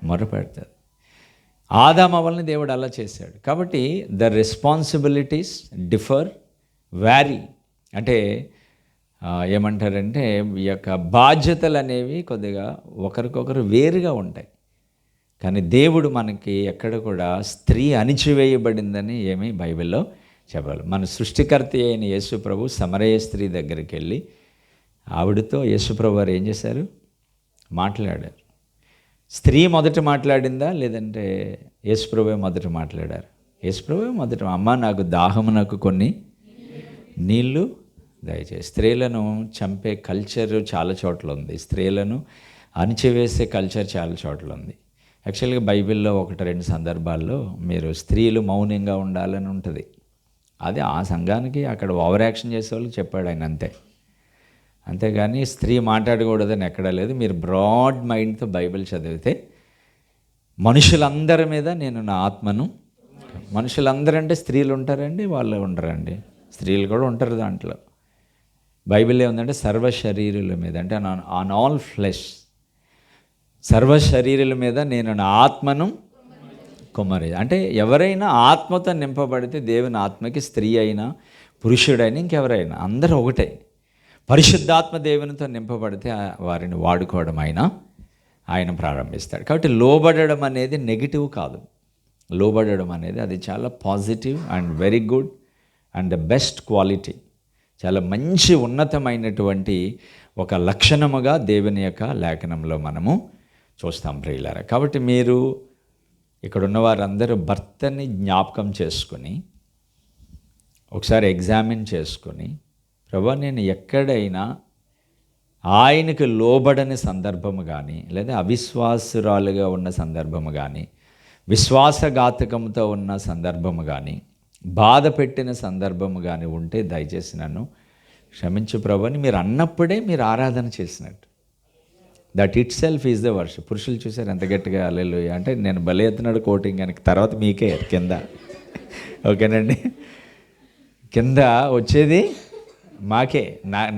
మొరపెడుతుంది. ఆదాము అవ్వల్ని దేవుడు అలా చేశాడు. కాబట్టి ద రెస్పాన్సిబిలిటీస్ డిఫర్, వ్యారీ. అంటే ఏమంటారంటే ఈ యొక్క బాధ్యతలు అనేవి కొద్దిగా ఒకరికొకరు వేరుగా ఉంటాయి. కానీ దేవుడు మనకి ఎక్కడ కూడా స్త్రీ అణిచివేయబడిందని ఏమీ బైబిల్లో చెప్పాలి. మన సృష్టికర్త అయిన యేసుప్రభు సమరయ స్త్రీ దగ్గరికి వెళ్ళి ఆవిడతో యేసుప్రభు వారు ఏం చేశారు? మాట్లాడారు. స్త్రీ మొదట మాట్లాడిందా, లేదంటే యేసుప్రభువే మొదట మాట్లాడారు? యేసుప్రభువే మొదట, అమ్మ నాకు దాహమునకు కొన్ని నీళ్ళు దయచేసి. స్త్రీలను చంపే కల్చర్ చాలా చోట్ల ఉంది. స్త్రీలను అణిచివేసే కల్చర్ చాలా చోట్ల ఉంది. యాక్చువల్గా బైబిల్లో 1-2 సందర్భాల్లో మీరు స్త్రీలు మౌనంగా ఉండాలని ఉంటుంది. అది ఆ సంఘానికి అక్కడ ఓవర్ యాక్షన్ చేసే వాళ్ళకి చెప్పాడు ఆయన, అంతే. అంతేగాని స్త్రీ మాట్లాడకూడదని ఎక్కడా లేదు. మీరు బ్రాడ్ మైండ్తో బైబిల్ చదివితే మనుషులందరి మీద నేను నా ఆత్మను, మనుషులందరంటే స్త్రీలు ఉంటారండి, వాళ్ళు ఉండరండి, స్త్రీలు కూడా ఉంటారు దాంట్లో. బైబిల్ ఏముందంటే సర్వ శరీరుల మీద, అంటే ఆన్ ఆల్ ఫ్లెష్, సర్వ శరీరుల మీద నేను నా ఆత్మను కుమ్మరి. అంటే ఎవరైనా ఆత్మతో నింపబడితే, దేవుని ఆత్మకి స్త్రీ అయినా పురుషుడైనా ఇంకెవరైనా అందరూ ఒకటే. పరిశుద్ధాత్మ దేవునితో నింపబడితే వారిని వాడుకోవడం ఆయన ప్రారంభిస్తాడు. కాబట్టి లోబడడం అనేది నెగిటివ్ కాదు. లోబడడం అనేది అది చాలా positive and very good and the best quality. చాలా మంచి ఉన్నతమైనటువంటి ఒక లక్షణముగా దేవుని యొక్క లేఖనంలో మనము చూస్తాం ప్రియులారా. కాబట్టి మీరు ఇక్కడ ఉన్న వారందరూ భర్తని జ్ఞాపకం చేసుకొని ఒకసారి ఎగ్జామిన్ చేసుకొని, ప్రభా నేను ఎక్కడైనా ఆయనకు లోబడని సందర్భము కానీ, లేదా అవిశ్వాసురాలుగా ఉన్న సందర్భము కానీ, విశ్వాసఘాతకంతో ఉన్న సందర్భము కానీ, బాధ పెట్టిన సందర్భము కానీ ఉంటే దయచేసి నన్ను క్షమించు ప్రభు అని మీరు అన్నప్పుడే మీరు ఆరాధన చేసినట్టు. That it self is the worship. పురుషులు చూసారు ఎంత గట్టిగా హల్లెలూయా అంటే, నేను బలి ఎత్తున్నాడు కోటింగ్ అని, తర్వాత మీకే కింద. ఓకేనండి, కింద వచ్చేది మాకే,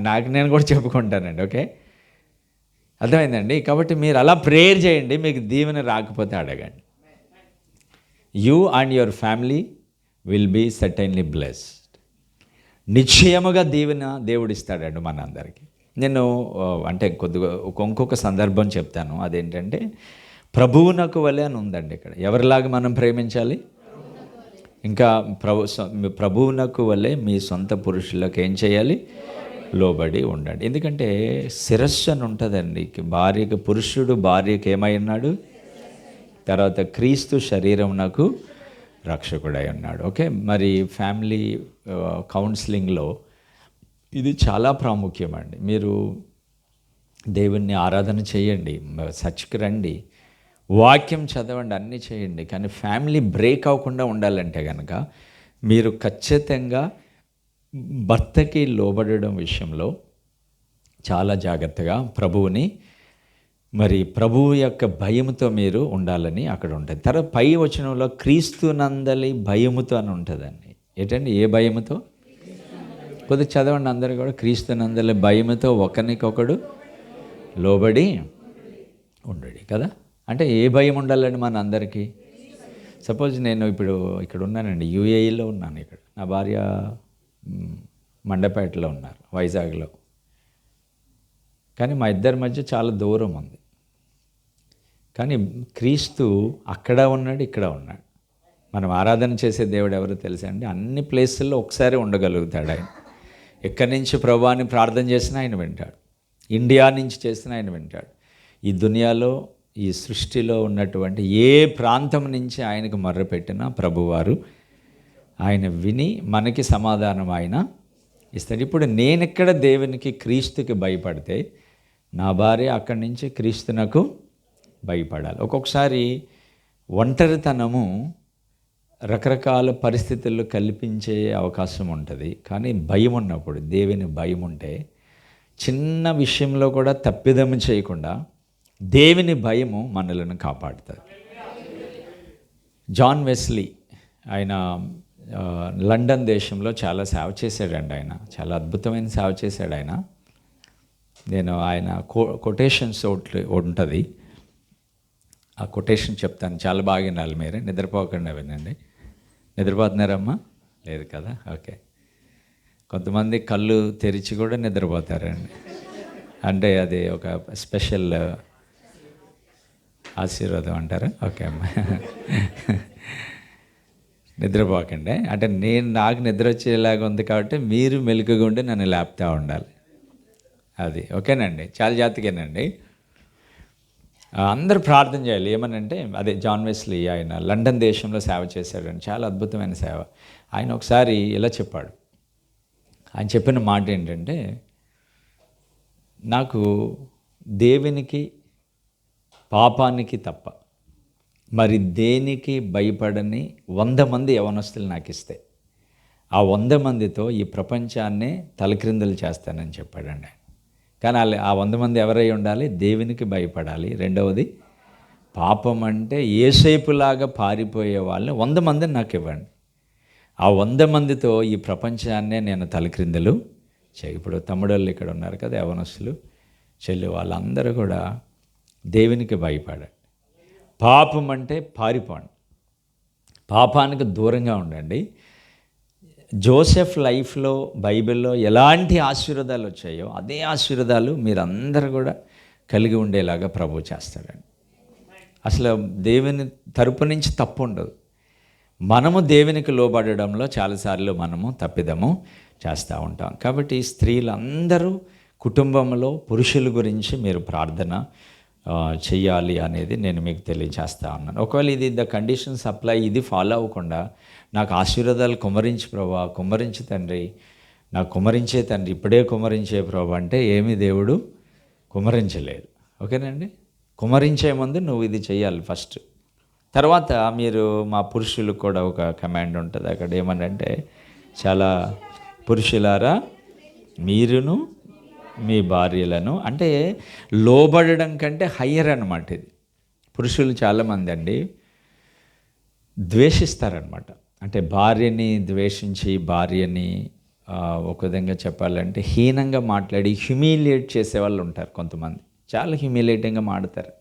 నాకు నేను కూడా చెప్పుకుంటానండి. ఓకే, అర్థమైందండి. కాబట్టి మీరు అలా ప్రేయర్ చేయండి. మీకు దీవెన రాకపోతే అడగండి. You and your family will be certainly blessed. నిశ్చయముగా దీవెన దేవుడిస్తాడండి మనందరికీ. నేను అంటే కొద్దిగా ఇంకొక సందర్భం చెప్తాను. అదేంటంటే ప్రభువునకు వలె అని ఉందండి ఇక్కడ. ఎవరిలాగా మనం ప్రేమించాలి? ఇంకా ప్రభువునకు వలె మీ సొంత పురుషులకు ఏం చేయాలి? లోబడి ఉండండి. ఎందుకంటే శిరస్సు అని ఉంటుందండి. భార్యకి, పురుషుడు భార్యకి ఏమై ఉన్నాడు, తర్వాత క్రీస్తు శరీరమునకు రక్షకుడై ఉన్నాడు. ఓకే, మరి ఫ్యామిలీ కౌన్సిలింగ్లో ఇది చాలా ప్రాముఖ్యమండి. మీరు దేవుణ్ణి ఆరాధన చేయండి, చర్చ్కి రండి, వాక్యం చదవండి, అన్నీ చేయండి. కానీ ఫ్యామిలీ బ్రేక్ అవ్వకుండా ఉండాలంటే కనుక మీరు ఖచ్చితంగా భర్తకి లోబడడం విషయంలో చాలా జాగ్రత్తగా ప్రభువుని, మరి ప్రభువు యొక్క భయముతో మీరు ఉండాలని అక్కడ ఉంటుంది. తర్వాత పై వచనంలో క్రీస్తునందలి భయముతో అని ఉంటుందండి. ఏంటండి, ఏ భయముతో? కొద్దిగా చదవండి అందరూ కూడా. క్రీస్తునందలి భయముతో ఒకరికొకడు లోబడి ఉండడి కదా. అంటే ఏ భయం ఉండాలండి మన అందరికీ? సపోజ్ నేను ఇప్పుడు ఇక్కడ ఉన్నానండి, యూఏఈలో ఉన్నాను. ఇక్కడ నా భార్య మండపేటలో ఉన్నారు, వైజాగ్లో. కానీ మా ఇద్దరి మధ్య చాలా దూరం ఉంది. కానీ క్రీస్తు అక్కడ ఉన్నాడు, ఇక్కడ ఉన్నాడు. మనం ఆరాధన చేసే దేవుడు ఎవరో తెలుసా అండి? అన్ని ప్లేసుల్లో ఒకసారి ఉండగలుగుతాడు ఆయన. ఎక్కడి నుంచి ప్రభువాని ప్రార్థన చేసినా ఆయన వింటాడు. ఇండియా నుంచి చేసినా ఆయన వింటాడు. ఈ దునియాలో, ఈ సృష్టిలో ఉన్నటువంటి ఏ ప్రాంతం నుంచి ఆయనకు మొర్రపెట్టినా ప్రభువారు ఆయన విని మనకి సమాధానం ఆయన ఇస్తాడు. ఇప్పుడు నేనెక్కడ దేవునికి, క్రీస్తుకి భయపడితే నా భార్య అక్కడి నుంచి క్రీస్తునకు భయపడాలి. ఒక్కొక్కసారి ఒంటరితనము రకరకాల పరిస్థితుల్లో కల్పించే అవకాశం ఉంటుంది. కానీ భయం ఉన్నప్పుడు, దేవుని భయం ఉంటే చిన్న విషయంలో కూడా తప్పిదము చేయకుండా దేవుని భయము మనలను కాపాడుతుంది. జాన్ వెస్లీ ఆయన లండన్ దేశంలో చాలా సేవ చేశాడండి. ఆయన చాలా అద్భుతమైన సేవ చేశాడు ఆయన. నేను ఆయన కొటేషన్స్ ఉంటుంది, ఆ కొటేషన్ చెప్తాను, చాలా బాగా వినాలి మీరు, నిద్రపోకుండా వినండి. నిద్రపోతున్నారమ్మా? లేదు కదా, ఓకే. కొంతమంది కళ్ళు తెరిచి కూడా నిద్రపోతారండి. అంటే అది ఒక స్పెషల్ ఆశీర్వాదం అంటారా? ఓకే అమ్మా, నిద్రపోకండి. అంటే నాకు నిద్ర వచ్చేలాగా ఉంది కాబట్టి మీరు మెలుగుగా ఉండి నన్ను లేపుతూ ఉండాలి. అది ఓకేనండి, చాలా జాగ్రత్తగానండి. అందరూ ప్రార్థన చేయాలి. ఏమనంటే అదే జాన్ వెస్లీ ఆయన లండన్ దేశంలో సేవ చేశాడని, చాలా అద్భుతమైన సేవ. ఆయన ఒకసారి ఇలా చెప్పాడు. ఆయన చెప్పిన మాట ఏంటంటే, నాకు దేవునికి, పాపానికి తప్ప మరి దేనికి భయపడని 100 మంది యవనస్తులు నాకు ఇస్తే ఆ 100 మందితో ఈ ప్రపంచాన్నే తలక్రిందులు చేస్తానని చెప్పాడండి. కానీ ఆ 100 మంది ఎవరై ఉండాలి? దేవునికి భయపడాలి. రెండవది, పాపం అంటే ఏసేపులాగా పారిపోయే వాళ్ళని 100 మందిని నాకు ఇవ్వండి. ఆ 100 మందితో ఈ ప్రపంచాన్నే నేను తలక్రిందులు ఇప్పుడు తమ్ముడోళ్ళు ఇక్కడ ఉన్నారు కదా, యవనస్తులు, చెల్లి, వాళ్ళందరూ కూడా దేవునికి భయపడండి. పాపం అంటే పారిపోండి, పాపానికి దూరంగా ఉండండి. జోసెఫ్ లైఫ్లో, బైబిల్లో ఎలాంటి ఆశీర్వాదాలు వచ్చాయో అదే ఆశీర్వాదాలు మీరందరూ కూడా కలిగి ఉండేలాగా ప్రభువు చేస్తాడండి. అసలు దేవుని తరపు నుంచి తప్పు ఉండదు. మనము దేవునికి లోబడడంలో చాలాసార్లు మనము తప్పిదము చేస్తూ ఉంటాం. కాబట్టి స్త్రీలందరూ కుటుంబంలో పురుషుల గురించి మీరు ప్రార్థన చెయ్యాలి అనేది నేను మీకు తెలియజేస్తా ఉన్నాను. ఒకవేళ ఇది ద కండిషన్స్ అప్లై, ఇది ఫాలో అవ్వకుండా నాకు ఆశీర్వాదాలు కుమ్మరించి ప్రభా, కుమ్మరించి తండ్రి, నాకు కుమ్మరించే తండ్రి, ఇప్పుడే కుమ్మరించే ప్రభా అంటే ఏమీ దేవుడు కుమ్మరించలేదు. ఓకేనండి, కుమ్మరించే ముందు నువ్వు ఇది చెయ్యాలి ఫస్ట్. తర్వాత మీరు, మా పురుషులకు కూడా ఒక కమాండ్ ఉంటుంది అక్కడ, ఏమనంటే చాలా పురుషులారా మీరును మీ భార్యలను, అంటే లోబడడం కంటే హయ్యర్ అన్నమాట ఇది. పురుషులు చాలామంది అండి ద్వేషిస్తారనమాట. అంటే భార్యని ద్వేషించి, భార్యని ఒక విధంగా చెప్పాలంటే హీనంగా మాట్లాడి హ్యూమిలియేట్ చేసేవాళ్ళు ఉంటారు కొంతమంది. చాలా హ్యూమిలియేటింగ్గా మాడతారు.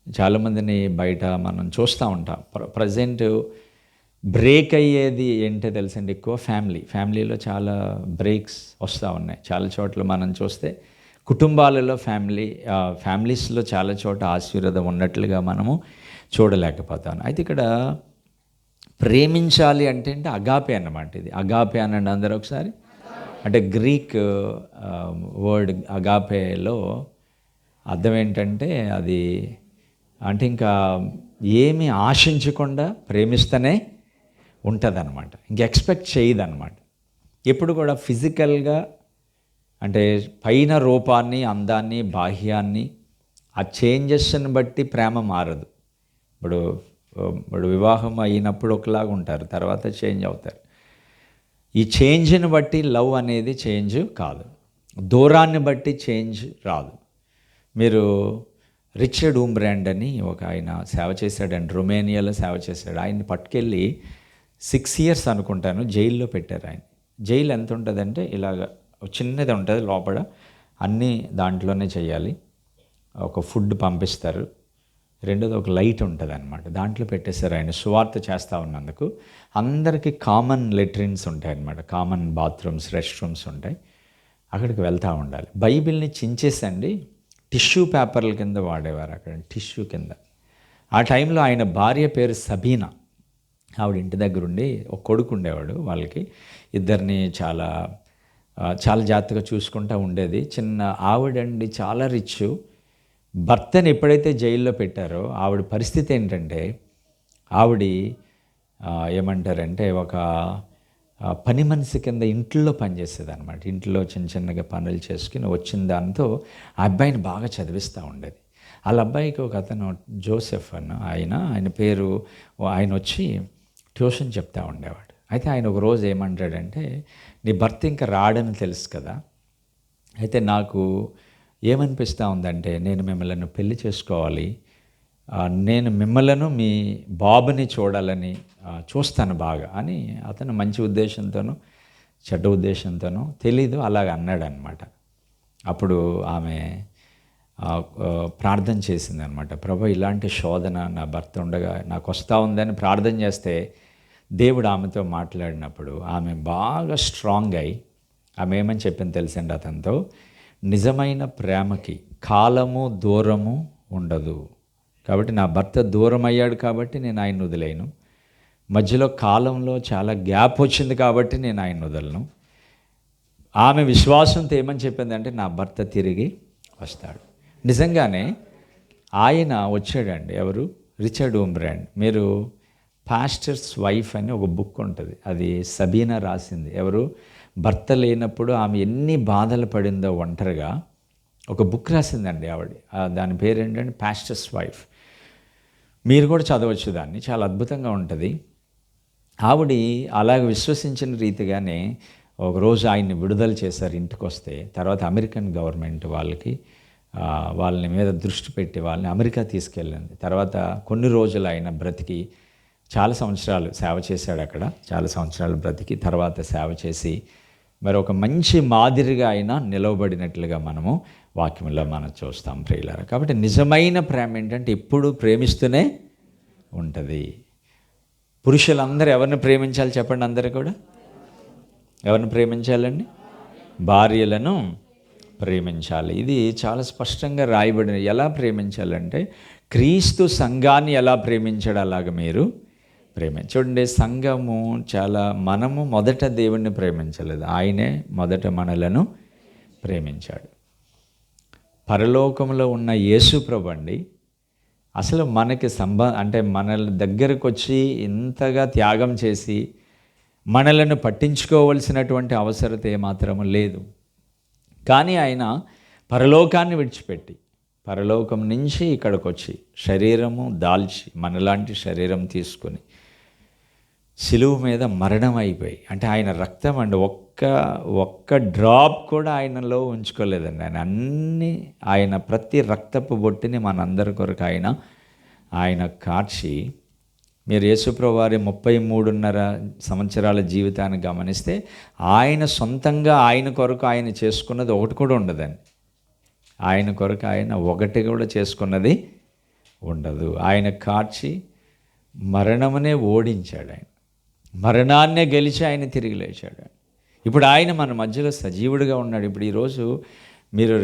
చాలామందిని బయట మనం చూస్తూ ఉంటాం. ప్రజెంట్ బ్రేక్ అయ్యేది ఏంటో తెలుసండి, ఎక్కువ ఫ్యామిలీలో చాలా బ్రేక్స్ వస్తూ ఉన్నాయి. చాలా చోట్ల మనం చూస్తే కుటుంబాలలో, ఫ్యామిలీస్లో చాలా చోట ఆశీర్వాదం ఉన్నట్లుగా మనము చూడలేకపోతాం. అయితే ఇక్కడ ప్రేమించాలి అంటే అగాపే అన్నమాట. ఇది అగాపే అనండి అందరూ ఒకసారి. అంటే గ్రీక్ వర్డ్ అగాపేలో అర్థం ఏంటంటే అది అంటే ఇంకా ఏమి ఆశించకుండా ప్రేమిస్తూనే ఉంటుందన్నమాట. ఇంక ఎక్స్పెక్ట్ చేయదన్నమాట. ఎప్పుడు కూడా ఫిజికల్గా అంటే పైన రూపాన్ని, అందాన్ని, బాహ్యాన్ని, ఆ చేంజెస్ని బట్టి ప్రేమ మారదు. ఇప్పుడు వివాహం అయినప్పుడు ఒకలాగా ఉంటారు, తర్వాత చేంజ్ అవుతారు. ఈ చేంజ్ని బట్టి లవ్ అనేది చేంజ్ కాదు, దూరాన్ని బట్టి చేంజ్ రాదు. మీరు రిచర్డ్ ఊంబ్రాండ్ అని ఒక ఆయన సేవ చేశాడండి, రొమేనియాలో సేవ చేశాడు. ఆయన్ని పట్టుకెళ్ళి 6 years అనుకుంటాను జైల్లో పెట్టారు. ఆయన జైలు ఎంత ఉంటుందంటే ఇలాగ చిన్నది ఉంటుంది, లోపల అన్నీ దాంట్లోనే చేయాలి. ఒక ఫుడ్ పంపిస్తారు, రెండోది ఒక లైట్ ఉంటుంది అనమాట, దాంట్లో పెట్టేశారు. ఆయన సువార్త చేస్తూ ఉన్నందుకు అందరికీ కామన్ లెట్రిన్స్ ఉంటాయి అన్నమాట, కామన్ బాత్రూమ్స్, రెస్ట్ రూమ్స్ ఉంటాయి, అక్కడికి వెళ్తూ ఉండాలి. బైబిల్ని చించేసండి టిష్యూ పేపర్ల కింద వాడేవారు, అక్కడ టిష్యూ కింద. ఆ టైంలో ఆయన భార్య పేరు సబీనా, ఆవిడ ఇంటి దగ్గర ఉండి ఒక కొడుకు ఉండేవాడు. వాళ్ళకి ఇద్దరిని చాలా జాగ్రత్తగా చూసుకుంటూ ఉండేది. చిన్న ఆవిడండి, చాలా రిచ్. భర్తని ఎప్పుడైతే జైల్లో పెట్టారో ఆవిడ పరిస్థితి ఏంటంటే, ఆవిడ ఏమంటారంటే ఒక పని మనిషి కింద ఇంట్లో పనిచేసేది అనమాట. ఇంట్లో చిన్నగా పనులు చేసుకుని వచ్చిన దాంతో ఆ అబ్బాయిని బాగా చదివిస్తూ ఉండేది. వాళ్ళ అబ్బాయికి ఒక అతను జోసెఫ్ అన్న ఆయన పేరు, ఆయన వచ్చి ట్యూషన్ చెప్తూ ఉండేవాడు. అయితే ఆయన ఒక రోజు ఏమంటాడంటే, నీ భర్త ఇంకా రాడని తెలుసు కదా, అయితే నాకు ఏమనిపిస్తూ ఉందంటే నేను మిమ్మల్ని పెళ్లి చేసుకోవాలి, నేను మిమ్మల్ని మీ బాబుని చూడాలని చూస్తాను బాగా అని అతను మంచి ఉద్దేశంతోనూ చెడ్డ ఉద్దేశంతోనూ తెలీదు అలాగ అన్నాడు అనమాట. అప్పుడు ఆమె ప్రార్థన చేసింది అనమాట, ప్రభు ఇలాంటి శోధన నా భర్త ఉండగా నాకు వస్తూ ఉందని ప్రార్థన చేస్తే దేవుడు ఆమెతో మాట్లాడినప్పుడు ఆమె బాగా స్ట్రాంగ్ అయి ఆమె ఏమని చెప్పింది తెలుసండి అతనితో, నిజమైన ప్రేమకి కాలము దూరము ఉండదు, కాబట్టి నా భర్త దూరం అయ్యాడు కాబట్టి నేను ఆయన వదిలేను, మధ్యలో కాలంలో చాలా గ్యాప్ వచ్చింది కాబట్టి నేను ఆయన వదలను. ఆమె విశ్వాసంతో ఏమని చెప్పిందంటే నా భర్త తిరిగి వస్తాడు. నిజంగానే ఆయన వచ్చాడండి. ఎవరు? రిచర్డ్ ఊంబ్రాండ్. మీరు పాస్టర్స్ వైఫ్ అని ఒక బుక్ ఉంటుంది, అది సబీనా రాసింది. ఎవరు? భర్త లేనప్పుడు ఆమె ఎన్ని బాధలు పడిందో ఒంటరిగా ఒక బుక్ రాసిందండి ఆవిడ. దాని పేరు ఏంటంటే పాస్టర్స్ వైఫ్. మీరు కూడా చదవచ్చు దాన్ని, చాలా అద్భుతంగా ఉంటుంది. ఆవిడ అలాగ విశ్వసించిన రీతిగానే ఒకరోజు ఆయన్ని విడుదల చేశారు ఇంటికి వస్తే. తర్వాత అమెరికన్ గవర్నమెంట్ వాళ్ళని మీద దృష్టి పెట్టి వాళ్ళని అమెరికా తీసుకెళ్ళింది. తర్వాత కొన్ని రోజులు ఆయన బ్రతికి చాలా సంవత్సరాలు సేవ చేశాడు అక్కడ. చాలా సంవత్సరాలు బ్రతికి తర్వాత సేవ చేసి మరి ఒక మంచి మాదిరిగా ఆయన నిలవబడినట్లుగా మనము వాక్యంలో మనం చూస్తాం ప్రియులారా. కాబట్టి నిజమైన ప్రేమ ఏంటంటే ఎప్పుడు ప్రేమిస్తూనే ఉంటుంది. పురుషులందరూ ఎవరిని ప్రేమించాలి చెప్పండి? అందరూ కూడా ఎవరిని ప్రేమించాలండి? భార్యలను ప్రేమించాలి. ఇది చాలా స్పష్టంగా రాయబడిన. ఎలా ప్రేమించాలంటే క్రీస్తు సంఘాన్ని ఎలా ప్రేమించాడు అలాగ మీరు చూడండి. సంఘము మనము మొదట దేవుణ్ణి ప్రేమించలేదు, ఆయనే మొదట మనలను ప్రేమించాడు. పరలోకంలో ఉన్న యేసు ప్రభు అండి అసలు మనకి అంటే మన దగ్గరకు వచ్చి ఇంతగా త్యాగం చేసి మనలను పట్టించుకోవలసినటువంటి అవసరత ఏమాత్రము లేదు. కానీ ఆయన పరలోకాన్ని విడిచిపెట్టి పరలోకం నుంచి ఇక్కడికి వచ్చి శరీరము దాల్చి మనలాంటి శరీరం తీసుకొని సిలువ మీద మరణం అయిపోయి, అంటే ఆయన రక్తం అండి ఒక్క డ్రాప్ కూడా ఆయనలో ఉంచుకోలేదండి. ఆయన ప్రతి రక్తపు బొట్టిని మనందరి కొరకు ఆయన కార్చి, మీరు యేసుప్రభువు వారి 33.5 సంవత్సరాల జీవితాన్ని గమనిస్తే ఆయన సొంతంగా ఆయన కొరకు ఆయన చేసుకున్నది ఒకటి కూడా ఉండదండి. ఆయన కొరకు ఆయన ఒకటి కూడా చేసుకున్నది ఉండదు. ఆయన కార్చి మరణమునే ఓడించాడు. ఆయన మరణాన్నే గెలిచి ఆయన తిరిగి లేచాడు. ఇప్పుడు ఆయన మన మధ్యలో సజీవుడిగా ఉన్నాడు. ఇప్పుడు ఈరోజు మీరు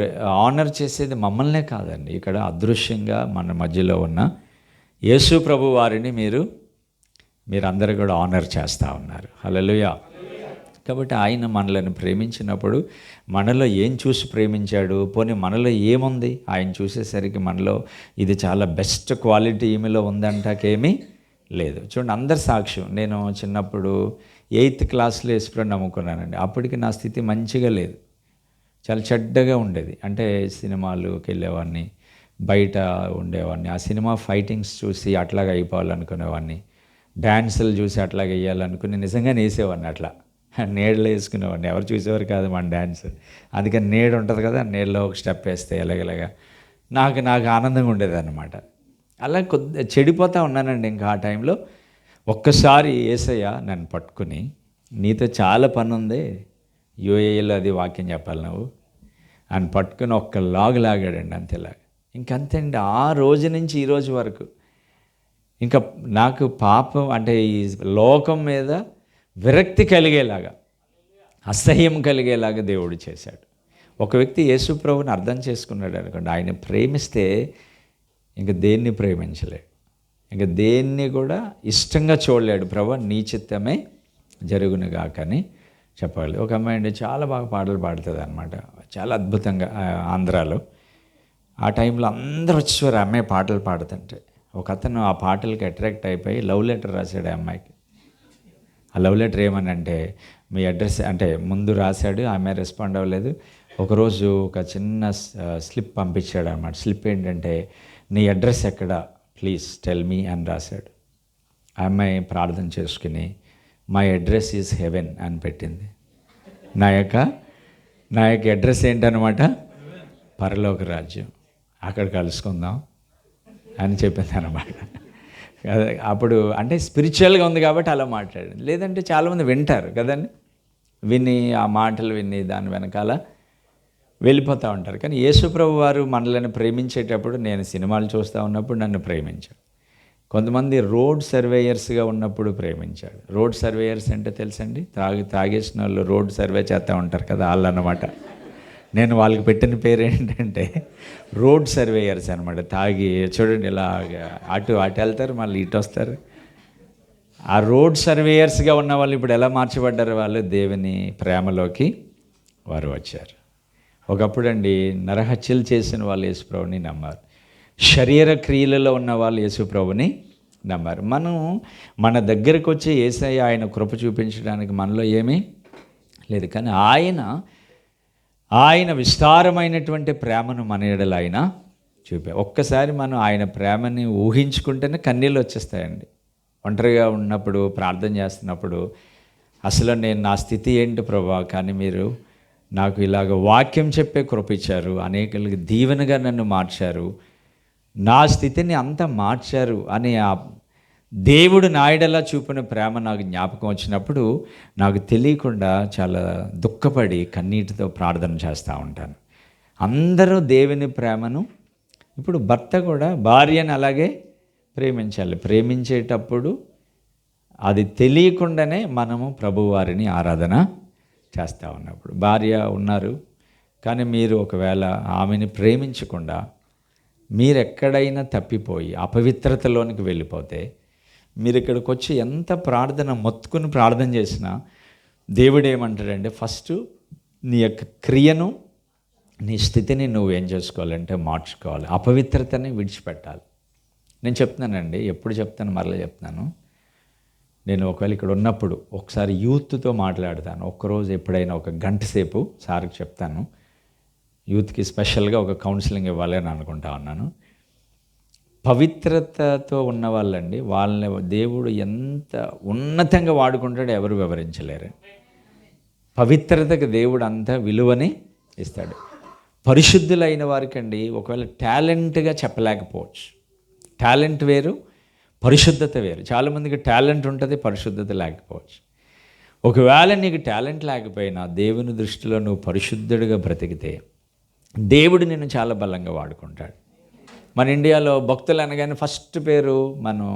ఆనర్ చేసేది మమ్మల్నే కాదండి, ఇక్కడ అదృశ్యంగా మన మధ్యలో ఉన్న యేసు ప్రభు వారిని మీరందరూ కూడా ఆనర్ చేస్తూ ఉన్నారు. హల్లెలూయా. కాబట్టి ఆయన మనలను ప్రేమించినప్పుడు మనలో ఏం చూసి ప్రేమించాడు, పోనీ మనలో ఏముంది ఆయన చూసేసరికి మనలో ఇది చాలా బెస్ట్ క్వాలిటీ ఈమెలో ఉందంటాకేమీ లేదు. చూడండి, అందరి సాక్ష్యం. నేను చిన్నప్పుడు 8th క్లాస్లో యేసుప్రభుని నమ్ముకున్నానండి. అప్పటికి నా స్థితి మంచిగా లేదు, చాలా చెడ్డగా ఉండేది. అంటే సినిమాలకు వెళ్ళేవాడిని, బయట ఉండేవాడిని, ఆ సినిమా ఫైటింగ్స్ చూసి అట్లాగా అయిపోవాలనుకునేవాడిని, డ్యాన్సులు చూసి అట్లాగా వేయాలనుకుని నిజంగానే వేసేవాడిని. అట్లా నీడలో వేసుకునేవాడిని, ఎవరు చూసేవారు కాదు మన డ్యాన్స్. అందుకని నీడ ఉంటుంది కదా, నీడలో ఒక స్టెప్ వేస్తే ఎలాగలాగా నాకు ఆనందంగా ఉండేది అన్నమాట. అలా చెడిపోతూ ఉన్నానండి. ఇంకా ఆ టైంలో ఒక్కసారి యేసయ్య నన్ను పట్టుకుని, నీతో చాలా పని ఉంది, యూఏఈలో అది వాక్యం చెప్పాలి నువ్వు అని పట్టుకుని ఒక్క లాగాడండి, అంతేలాగా. ఇంకంతే అండి. ఆ రోజు నుంచి ఈ రోజు వరకు ఇంకా నాకు పాపం అంటే ఈ లోకం మీద విరక్తి కలిగేలాగా, అసహ్యం కలిగేలాగా దేవుడు చేశాడు. ఒక వ్యక్తి యేసు ప్రభువుని అర్థం చేసుకున్నాడు అనుకోండి, ఆయన ప్రేమిస్తే ఇంక దేన్ని ప్రేమించలేడు, ఇంక దేన్ని కూడా ఇష్టంగా చూడలేడు. ప్రభు నీ చిత్తమే జరుగునుగా కానీ చెప్పాలి. ఒక అమ్మాయి అండి చాలా బాగా పాటలు పాడుతుంది అనమాట, చాలా అద్భుతంగా. ఆంధ్రాలో ఆ టైంలో అందరూ వచ్చేవారు ఆ అమ్మాయి పాటలు పాడుతుంటే. ఒక అతను ఆ పాటలకి అట్రాక్ట్ అయిపోయి లవ్ లెటర్ రాశాడు ఆ అమ్మాయికి. ఆ లవ్ లెటర్ ఏమనంటే, మీ అడ్రస్ అంటే ముందు రాశాడు, ఆమె రెస్పాండ్ అవ్వలేదు. ఒకరోజు ఒక చిన్న స్లిప్ పంపించాడు అన్నమాట. స్లిప్ ఏంటంటే, నీ అడ్రస్ ఎక్కడ ప్లీజ్ టెల్ మీ అని రాశాడు. ఆ అమ్మాయి ప్రార్థన చేసుకుని మై అడ్రస్ ఈజ్ హెవెన్ అని పెట్టింది. నా యొక్క అడ్రస్ ఏంటనమాట, పరలోక రాజ్యం, అక్కడ కలుసుకుందాం అని చెప్పింది అనమాట. అప్పుడు అంటే స్పిరిచువల్గా ఉంది కాబట్టి అలా మాట్లాడింది. లేదంటే చాలామంది వింటారు కదండి, విని ఆ మాటలు విని దాని వెనకాల వెళ్ళిపోతూ ఉంటారు. కానీ యేసుప్రభు వారు మనల్ని ప్రేమించేటప్పుడు, నేను సినిమాలు చూస్తూ ఉన్నప్పుడు నన్ను ప్రేమించాడు. కొంతమంది రోడ్ సర్వేయర్స్గా ఉన్నప్పుడు ప్రేమించాడు. రోడ్ సర్వేయర్స్ అంటే తెలుసండి, తాగేసిన వాళ్ళు రోడ్ సర్వే చేస్తూ ఉంటారు కదా, వాళ్ళు అన్నమాట. నేను వాళ్ళకి పెట్టిన పేరు ఏంటంటే రోడ్ సర్వేయర్స్ అనమాట. తాగి చూడండి ఇలా అటు వెళ్తారు, మళ్ళీ ఇటు వస్తారు. ఆ రోడ్ సర్వేయర్స్గా ఉన్న వాళ్ళు ఇప్పుడు ఎలా మార్చబడ్డారు, వాళ్ళు దేవుని ప్రేమలోకి వారు వచ్చారు. ఒకప్పుడు అండి నరహత్యలు చేసిన వాళ్ళు యేసుప్రభుని నమ్మారు, శరీర క్రియలలో ఉన్న వాళ్ళు యేసుప్రభుని నమ్మారు. మనం మన దగ్గరకు వచ్చి యేసయ్య ఆయన కృప చూపించడానికి మనలో ఏమీ లేదు, కానీ ఆయన విస్తారమైనటువంటి ప్రేమను మన ఎడల ఆయన చూపారు. ఒక్కసారి మనం ఆయన ప్రేమని ఊహించుకుంటేనే కన్నీళ్ళు వచ్చేస్తాయండి. ఒంటరిగా ఉన్నప్పుడు ప్రార్థన చేస్తున్నప్పుడు, అసలు నేను నా స్థితి ఏంటి ప్రభా, కానీ మీరు నాకు ఇలాగ వాక్యం చెప్పే కృప ఇచ్చారు, అనేకులకి దీవెనగా నన్ను మార్చారు, నా స్థితిని అంతా మార్చారు అని ఆ దేవుడు నాయడలా చూపిన ప్రేమ నాకు జ్ఞాపకం వచ్చినప్పుడు నాకు తెలియకుండా చాలా దుఃఖపడి కన్నీటితో ప్రార్థన చేస్తూ ఉంటాను. అందరూ దేవుని ప్రేమను, ఇప్పుడు భర్త కూడా భార్యను అలాగే ప్రేమించాలి. ప్రేమించేటప్పుడు అది తెలియకుండానే మనము ప్రభువారిని ఆరాధన చేస్తూ ఉన్నప్పుడు, భార్య ఉన్నారు కానీ మీరు ఒకవేళ ఆమెని ప్రేమించకుండా మీరు ఎక్కడైనా తప్పిపోయి అపవిత్రతలోనికి వెళ్ళిపోతే, మీరు ఇక్కడికి వచ్చి ఎంత ప్రార్థన మొత్తుకుని ప్రార్థన చేసినా దేవుడు ఏమంటాడంటే, ఫస్ట్ నీ యొక్క క్రియను, నీ స్థితిని నువ్వు ఏం చేసుకోవాలంటే మార్చుకోవాలి, అపవిత్రతని విడిచిపెట్టాలి. నేను చెప్తున్నానండి, ఎప్పుడు చెప్తాను, మరలా చెప్తున్నాను. నేను ఒకవేళ ఇక్కడ ఉన్నప్పుడు ఒకసారి యూత్తో మాట్లాడతాను. ఒక్కరోజు ఎప్పుడైనా ఒక గంట సేపు సార్కి చెప్తాను. యూత్కి స్పెషల్గా ఒక కౌన్సిలింగ్ ఇవ్వాలి అని అనుకుంటా ఉన్నాను. పవిత్రతతో ఉన్న వాళ్ళండి, వాళ్ళని దేవుడు ఎంత ఉన్నతంగా వాడుకుంటాడో ఎవరు వివరించలేరు. పవిత్రతకు దేవుడు అంత విలువని ఇస్తాడు. పరిశుద్ధులైన వారికండి ఒకవేళ టాలెంట్గా చెప్పలేకపోవచ్చు. టాలెంట్ వేరు, పరిశుద్ధత వేరు. చాలామందికి టాలెంట్ ఉంటుంది, పరిశుద్ధత లేకపోవచ్చు. ఒకవేళ నీకు టాలెంట్ లేకపోయినా దేవుని దృష్టిలో నువ్వు పరిశుద్ధుడిగా బ్రతికితే దేవుడు నిన్ను చాలా బలంగా వాడుకుంటాడు. మన ఇండియాలో భక్తులు అనగానే ఫస్ట్ పేరు మనం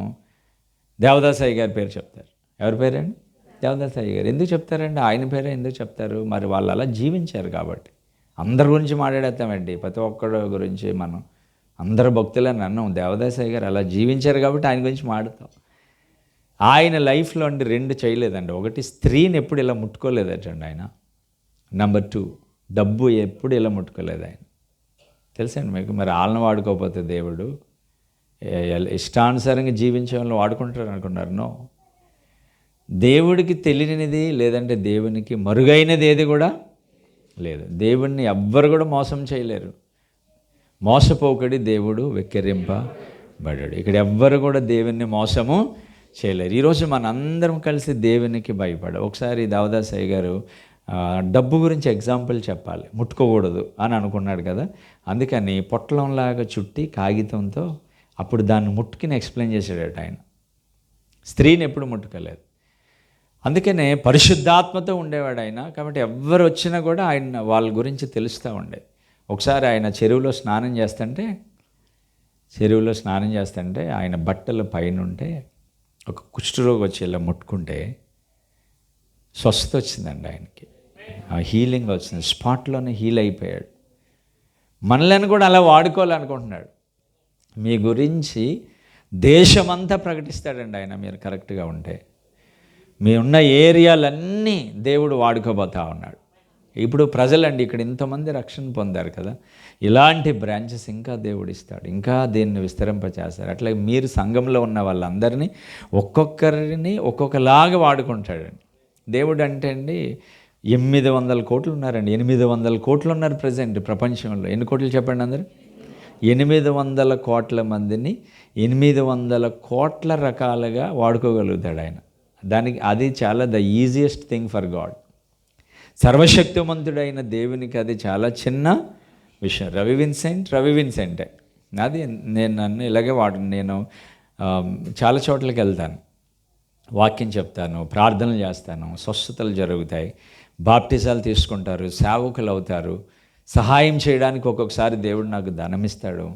దేవదాసయ్య గారి పేరు చెప్తారు. ఎవరి పేరండి? దేవదాసయ్య గారు. ఎందుకు చెప్తారండి? ఆయన పేరే ఎందుకు చెప్తారు? మరి వాళ్ళు అలా జీవించారు కాబట్టి. అందరి గురించి మాట్లాడేస్తామండి, ప్రతి ఒక్కడి గురించి మనం అందరు భక్తులని అన్నాం. దేవదాసయ్య గారు అలా జీవించారు కాబట్టి ఆయన గురించి మాట్లాడతాం. ఆయన లైఫ్లో అండి 2 చేయలేదండి. ఒకటి, స్త్రీని ఎప్పుడు ఇలా ముట్టుకోలేదటండి ఆయన. నెంబర్ 2, డబ్బు ఎప్పుడు ఇలా ముట్టుకోలేదు ఆయన. తెలుసండి మీకు? మరి వాళ్ళని వాడుకోకపోతే దేవుడు ఇష్టానుసారంగా జీవించే వాళ్ళని వాడుకుంటారు అనుకున్నారు? నో. దేవుడికి తెలియనిది లేదంటే దేవునికి మరుగైనది ఏది కూడా లేదు. దేవుణ్ణి ఎవ్వరు కూడా మోసం చేయలేరు. మోసపోకడి దేవుడు వెక్కిరింపబడాడు. ఇక్కడ ఎవ్వరు కూడా దేవుణ్ణి మోసము చేయలేరు. ఈరోజు మనందరం కలిసి దేవునికి భయపడాలి. ఒకసారి దేవదాసయ్య గారు డబ్బు గురించి ఎగ్జాంపుల్ చెప్పాలి, ముట్టుకోకూడదు అని అనుకున్నాడు కదా. అందుకని పొట్లంలాగా చుట్టి కాగితంతో అప్పుడు దాన్ని ముట్టుకుని ఎక్స్ప్లెయిన్ చేశాడట ఆయన. స్త్రీని ఎప్పుడు ముట్టుకోలేదు. అందుకనే పరిశుద్ధాత్మతో ఉండేవాడు ఆయన. కాబట్టి ఎవరు వచ్చినా కూడా ఆయన వాళ్ళ గురించి తెలుస్తూ ఉండేది. ఒకసారి ఆయన చెరువులో స్నానం చేస్తుంటే ఆయన బట్టల పైన ఉంటే ఒక కుష్ఠరోగి వచ్చి ఇలా ముట్టుకుంటే స్వస్థత వచ్చిందండి ఆయనకి. హీలింగ్ వచ్చింది, స్పాట్లోనే హీల్ అయిపోయాడు. మనలను కూడా అలా వాడుకోవాలనుకుంటున్నాడు. మీ గురించి దేశమంతా ప్రకటిస్తాడండి ఆయన, మీరు కరెక్ట్గా ఉంటే. మీ ఉన్న ఏరియాలన్నీ దేవుడు వాడుకోబోతా ఉన్నాడు. ఇప్పుడు ప్రజలండి ఇక్కడ ఇంతమంది రక్షణ పొందారు కదా, ఇలాంటి బ్రాంచెస్ ఇంకా దేవుడు ఇస్తాడు, ఇంకా దీన్ని విస్తరింపచేస్తారు. అట్లా మీరు సంఘంలో ఉన్న వాళ్ళందరినీ ఒక్కొక్కరిని ఒక్కొక్కలాగా వాడుకుంటాడండి దేవుడు. అంటే అండి 800 కోట్లు ఉన్నారండి. 800 కోట్లు ఉన్నారు ప్రజెంట్ ప్రపంచంలో. ఎన్ని కోట్లు చెప్పండి అందరూ? 800 కోట్ల మందిని 800 కోట్ల రకాలుగా వాడుకోగలుగుతాడు ఆయన. దానికి అది చాలా the easiest thing for God. సర్వశక్తిమంతుడైన దేవునికి అది చాలా చిన్న విషయం. రవి విన్సెంటే అది. నన్ను ఇలాగే నేను చాలా చోట్లకి వెళ్తాను, వాక్యం చెప్తాను, ప్రార్థనలు చేస్తాను, స్వస్థతలు జరుగుతాయి, బాప్టిజాలు తీసుకుంటారు, సేవకులు అవుతారు, సహాయం చేయడానికి ఒక్కొక్కసారి దేవుడు నాకు ధనమిస్తాడు.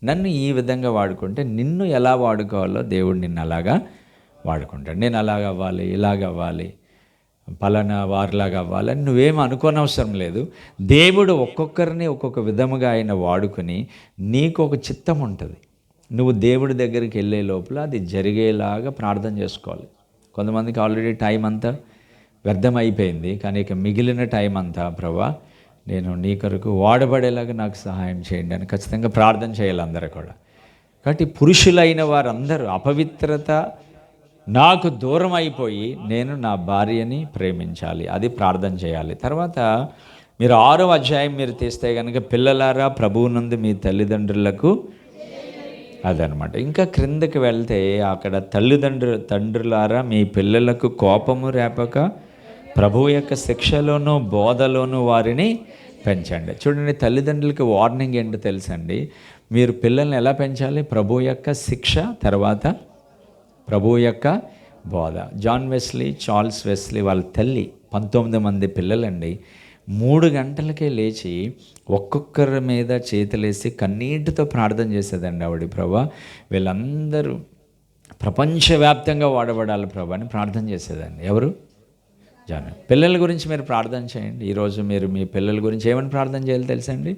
నన్ను ఈ విధంగా వాడుకుంటే నిన్ను ఎలా వాడుకోవాలో దేవుడు నిన్ను అలాగా వాడుకుంటాడు. నేను అలాగవ్వాలి, ఇలాగవ్వాలి, పలానా వారిలాగా అవ్వాలని నువ్వేం అనుకోనవసరం లేదు. దేవుడు ఒక్కొక్కరిని ఒక్కొక్క విధముగా ఆయన వాడుకొని నీకు ఒక చిత్తం ఉంటుంది. నువ్వు దేవుడి దగ్గరికి వెళ్ళే లోపల అది జరిగేలాగా ప్రార్థన చేసుకోవాలి. కొంతమందికి ఆల్రెడీ టైం అంతా వ్యర్థం అయిపోయింది, కానీ ఇక మిగిలిన టైం అంతా ప్రభువా నేను నీ కొరకు వాడబడేలాగా నాకు సహాయం చేయండి అని ఖచ్చితంగా ప్రార్థన చేయాలి అందరూ కూడా. కాబట్టి పురుషులైన వారందరూ అపవిత్రత నాకు దూరం అయిపోయి నేను నా భార్యని ప్రేమించాలి, అది ప్రార్థన చేయాలి. తర్వాత మీరు 6వ అధ్యాయం మీరు తీస్తే కనుక, పిల్లలారా ప్రభువునందు మీ తల్లిదండ్రులకు, అదనమాట. ఇంకా క్రిందకి వెళ్తే అక్కడ తండ్రులారా మీ పిల్లలకు కోపము రేపక ప్రభువు యొక్క శిక్షలోనూ బోధలోనూ వారిని పెంచండి. చూడండి, తల్లిదండ్రులకి వార్నింగ్ ఏంటో తెలుసండి. మీరు పిల్లల్ని ఎలా పెంచాలి? ప్రభువు యొక్క శిక్ష, తర్వాత ప్రభువు యొక్క బోధ. జాన్ వెస్లీ, చార్ల్స్ వెస్లీ వాళ్ళ తల్లి 19 మంది పిల్లలండి. 3 గంటలకే లేచి ఒక్కొక్కరి మీద చేతులేసి కన్నీటితో ప్రార్థన చేసేదండి ఆవిడ. ప్రభా వీళ్ళందరూ ప్రపంచవ్యాప్తంగా వాడబడాలి ప్రభా అని ప్రార్థన చేసేదండి. ఎవరు? జాన్. పిల్లల గురించి మీరు ప్రార్థన చేయండి. ఈరోజు మీరు మీ పిల్లల గురించి ఏమని ప్రార్థన చేయాలి తెలుసండి?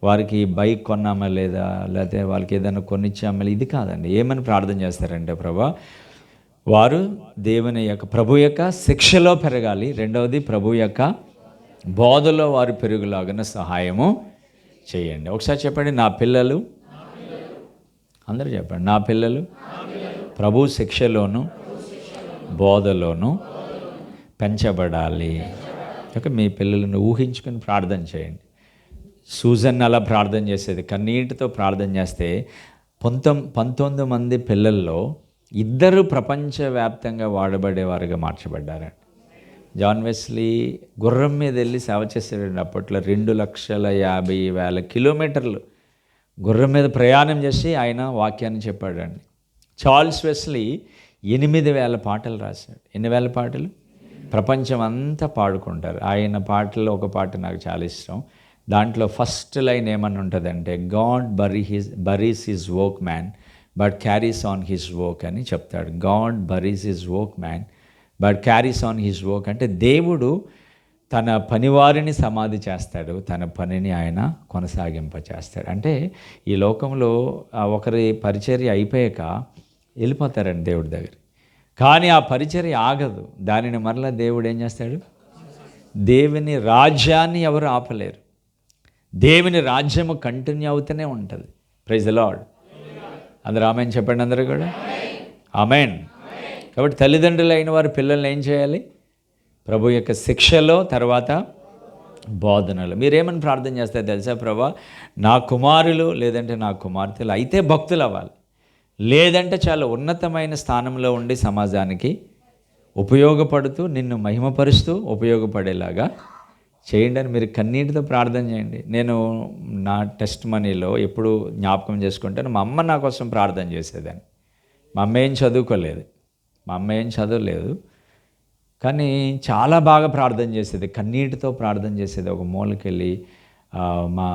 వారికి బైక్ కొన్నామా లేదా, లేకపోతే వాళ్ళకి ఏదైనా కొనిచ్చామా, ఇది కాదండి. ఏమని ప్రార్థన చేస్తారంటే, ప్రభా వారు దేవుని యొక్క ప్రభు యొక్క శిక్షలో పెరగాలి, రెండవది ప్రభు యొక్క బోధలో వారు పెరుగులాగానే సహాయము చేయండి. ఒకసారి చెప్పండి, నా పిల్లలు, అందరూ చెప్పండి, నా పిల్లలు ప్రభు శిక్షలోను బోధలోను పెంచబడాలి. ఓకే, మీ పిల్లలను ఊహించుకొని ప్రార్థన చేయండి. సూజన్ అలా ప్రార్థన చేసేది, కన్నీటితో ప్రార్థన చేస్తే 19 మంది పిల్లల్లో 2 ప్రపంచవ్యాప్తంగా వాడబడేవారుగా మార్చబడ్డారండి. జాన్ వెస్లీ గుర్రం మీద వెళ్ళి సేవ చేసేటండి. అప్పట్లో 2,50,000 కిలోమీటర్లు గుర్రం మీద ప్రయాణం చేసి ఆయన వాక్యాన్ని చెప్పాడండి. చార్ల్స్ వెస్లీ 8,000 పాటలు రాశాడు. ఎన్ని వేల పాటలు? ప్రపంచం అంతా పాడుకుంటారు. ఆయన పాటల్లో ఒక పాట నాకు చాలా ఇష్టం. దాంట్లో ఫస్ట్ లైన్ ఏమని ఉంటుందంటే, God buries his workman but carries on his work అని చెప్తాడు. God buries his workman but carries on his work అంటే దేవుడు తన పనివారిని సమాధి చేస్తాడు, తన పనిని ఆయన కొనసాగింపచేస్తాడు. అంటే ఈ లోకంలో ఒకరి పరిచర్య అయిపోయాక వెళ్ళిపోతారండి దేవుడి దగ్గర. కానీ ఆ పరిచర్య ఆగదు. దానిని మరలా దేవుడు ఏం చేస్తాడు? దేవుని రాజ్యాన్ని ఎవరు ఆపలేరు. దేవుని రాజ్యము కంటిన్యూ అవుతూనే ఉంటుంది. Praise the Lord. అందరూ ఆమెన్ చెప్పండి. అందరూ కూడా ఆమెన్. కాబట్టి తల్లిదండ్రులు అయిన వారు పిల్లల్ని ఏం చేయాలి? ప్రభు యొక్క శిక్షలో, తర్వాత బోధనలు. మీరేమని ప్రార్థన చేస్తారు తెలుసా? ప్రభా, నా కుమారులు లేదంటే నా కుమార్తెలు అయితే భక్తులు అవ్వాలి, లేదంటే చాలా ఉన్నతమైన స్థానంలో ఉండి సమాజానికి ఉపయోగపడుతూ నిన్ను మహిమపరుస్తూ ఉపయోగపడేలాగా చేయండి అని మీరు కన్నీటితో ప్రార్థన చేయండి. నేను నా టెస్ట్ మనీలో ఎప్పుడు జ్ఞాపకం చేసుకుంటాను, మా అమ్మ నా కోసం ప్రార్థన చేసేదాన్ని. మా అమ్మ ఏం చదువుకోలేదు, మా అమ్మ ఏం చదవలేదు, కానీ చాలా బాగా ప్రార్థన చేసేది, కన్నీటితో ప్రార్థన చేసేది. ఒక మూలకెళ్ళి మా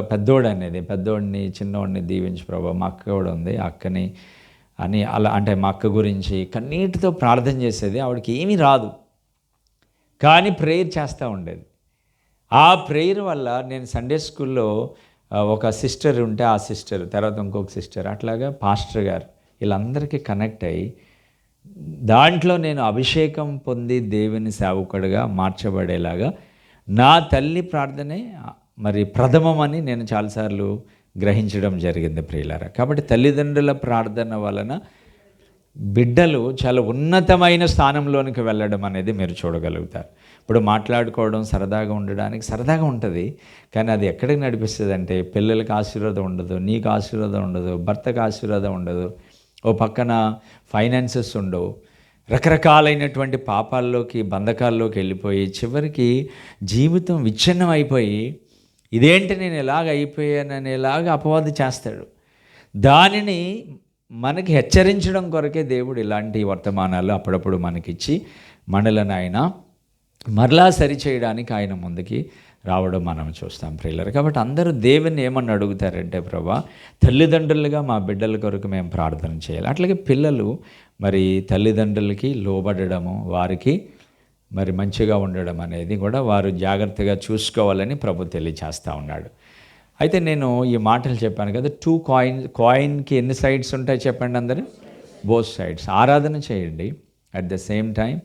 పెద్దోడు అనేది, పెద్దోడిని చిన్నోడిని దీవించి ప్రభా, మా అక్క కూడా ఉంది, అక్కని అని అలా అంటే మా అక్క గురించి కన్నీటితో ప్రార్థన చేసేది. ఆవిడకి ఏమీ రాదు, కానీ ప్రేయర్ చేస్తూ ఉండేది. ఆ ప్రేయర్ వల్ల నేను సండే స్కూల్లో ఒక సిస్టర్ ఉంటే ఆ సిస్టర్, తర్వాత ఇంకొక సిస్టర్, అట్లాగా పాస్టర్ గారు, వీళ్ళందరికీ కనెక్ట్ అయ్యి దాంట్లో నేను అభిషేకం పొంది దేవుని సేవకుడిగా మార్చబడేలాగా నా తల్లి ప్రార్థనే మరి ప్రథమమని నేను చాలాసార్లు గ్రహించడం జరిగింది ప్రియులారా. కాబట్టి తల్లిదండ్రుల ప్రార్థన వలన బిడ్డలు చాలా ఉన్నతమైన స్థానంలోనికి వెళ్ళడం అనేది మీరు చూడగలుగుతారు. ఇప్పుడు మాట్లాడుకోవడం సరదాగా ఉండడానికి సరదాగా ఉంటుంది, కానీ అది ఎక్కడికి నడిపిస్తుంది అంటే పిల్లలకి ఆశీర్వాదం ఉండదు, నీకు ఆశీర్వాదం ఉండదు, భర్తకు ఆశీర్వాదం ఉండదు, ఓ పక్కన ఫైనాన్సెస్ ఉండవు, రకరకాలైనటువంటి పాపాల్లోకి బంధకాల్లోకి వెళ్ళిపోయి చివరికి జీవితం విచ్ఛిన్నం అయిపోయి ఇదేంటి నేను ఎలాగ అయిపోయాననేలాగా అపవాదు చేస్తాడు. దానిని మనకి హెచ్చరించడం కొరకే దేవుడు ఇలాంటి వర్తమానాలు అప్పుడప్పుడు మనకిచ్చి మనలను ఆయన మరలా సరిచేయడానికి ఆయన ముందుకి రావడం మనం చూస్తాం ప్రియులారా. కాబట్టి అందరూ దేవుని ఏమని అడుగుతారంటే, ప్రభా, తల్లిదండ్రులుగా మా బిడ్డల కొరకు మేము ప్రార్థన చేయాలి. అట్లాగే పిల్లలు మరి తల్లిదండ్రులకి లోబడము, వారికి మరి మంచిగా ఉండడం అనేది కూడా వారు జాగ్రత్తగా చూసుకోవాలని ప్రభు తెలియచేస్తూ ఉన్నాడు. అయితే నేను ఈ మాటలు చెప్పాను కదా, కాయిన్కి ఎన్ని సైడ్స్ ఉంటాయి చెప్పండి అందరూ? Both sides. ఆరాధన చేయండి, అట్ ద సేమ్ టైం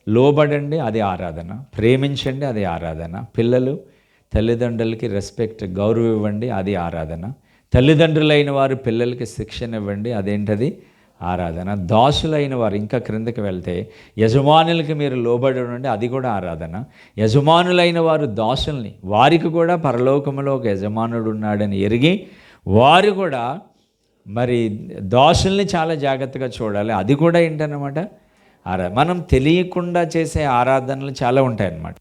లోబడండి, అది ఆరాధన. ప్రేమించండి, అది ఆరాధన. పిల్లలు తల్లిదండ్రులకి రెస్పెక్ట్, గౌరవం ఇవ్వండి, అది ఆరాధన. తల్లిదండ్రులైన వారు పిల్లలకి శిక్షణ ఇవ్వండి, అదేంటది? ఆరాధన. దాసులైన వారు ఇంకా క్రిందకి వెళ్తే యజమానులకి మీరు లోబడి ఉండండి, అది కూడా ఆరాధన. యజమానులైన వారు దాసుల్ని, వారికి కూడా పరలోకములో ఒక యజమానుడు ఉన్నాడని ఎరిగి వారు కూడా మరి దాసుల్ని చాలా జాగ్రత్తగా చూడాలి, అది కూడా ఏంటన్నమాట? మనం తెలియకుండా చేసే ఆరాధనలు చాలా ఉంటాయన్నమాట,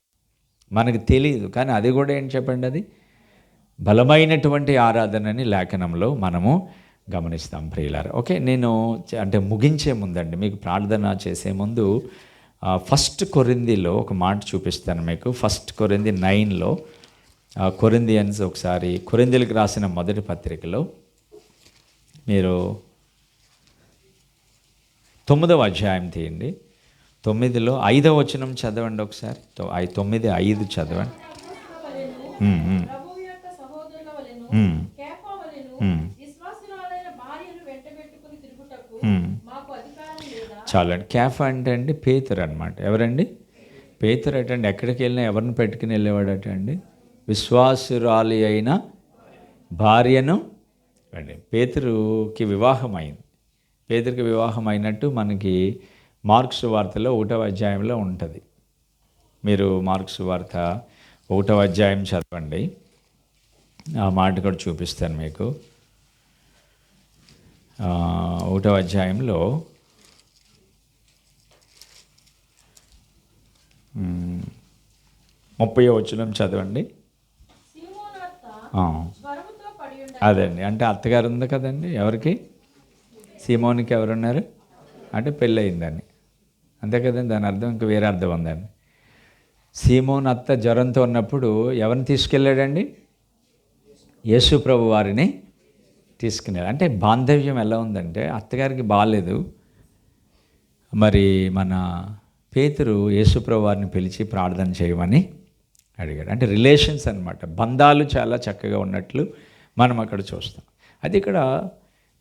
మనకు తెలియదు, కానీ అది కూడా ఏంటి చెప్పండి? అది బలమైనటువంటి ఆరాధనని లేఖనంలో మనము గమనిస్తాం ప్రియులారా. ఓకే, నేను అంటే ముగించే ముందండి, మీకు ప్రార్థన చేసే ముందు 1 కొరింథీలో ఒక మాట చూపిస్తాను మీకు. 1 కొరింథీ 9లో కొరింథియన్స్, ఒకసారి కొరింథీలకు రాసిన మొదటి పత్రికలో మీరు 9వ అధ్యాయం తీయండి. 9లో 5వ వచనం చదవండి ఒకసారి. 9:5 చదవండి. చాలండి. క్యాఫ్ అంటే అండి పేతురు అనమాట. ఎవరండి? పేతురు అటండి ఎక్కడికి వెళ్ళినా ఎవరిని పెట్టుకుని వెళ్ళేవాడట అండి? విశ్వాసురాలి అయిన భార్యను అండి. పేతురుకి వివాహం అయింది. పేతురికి వివాహం అయినట్టు మనకి మార్క్స్ వార్తలో 1వ అధ్యాయంలో ఉంటుంది. మీరు మార్క్స్ వార్త 1వ అధ్యాయం చదవండి, ఆ మాట కూడా చూపిస్తాను మీకు. 1వ అధ్యాయంలో 30వ వచనం చదవండి. అదండి, అంటే అత్తగారు ఉంది కదండి. ఎవరికి? సీమోనికి ఎవరున్నారు అంటే పెళ్ళి అయిందని, అంతే కదండి. దాని అర్థం ఇంకా వేరే అర్థం ఉందండి. సీమోన్ అత్త జ్వరంతో ఉన్నప్పుడు ఎవరిని తీసుకెళ్ళాడండి? యేసు ప్రభు వారిని తీసుకున్నాడు. అంటే బాంధవ్యం ఎలా ఉందంటే, అత్తగారికి బాగాలేదు, మరి మన పేతురు యేసు ప్రభు వారిని పిలిచి ప్రార్థన చేయమని అడిగాడు. అంటే రిలేషన్స్ అన్నమాట, బంధాలు చాలా చక్కగా ఉన్నట్లు మనం అక్కడ చూస్తాం. అది ఇక్కడ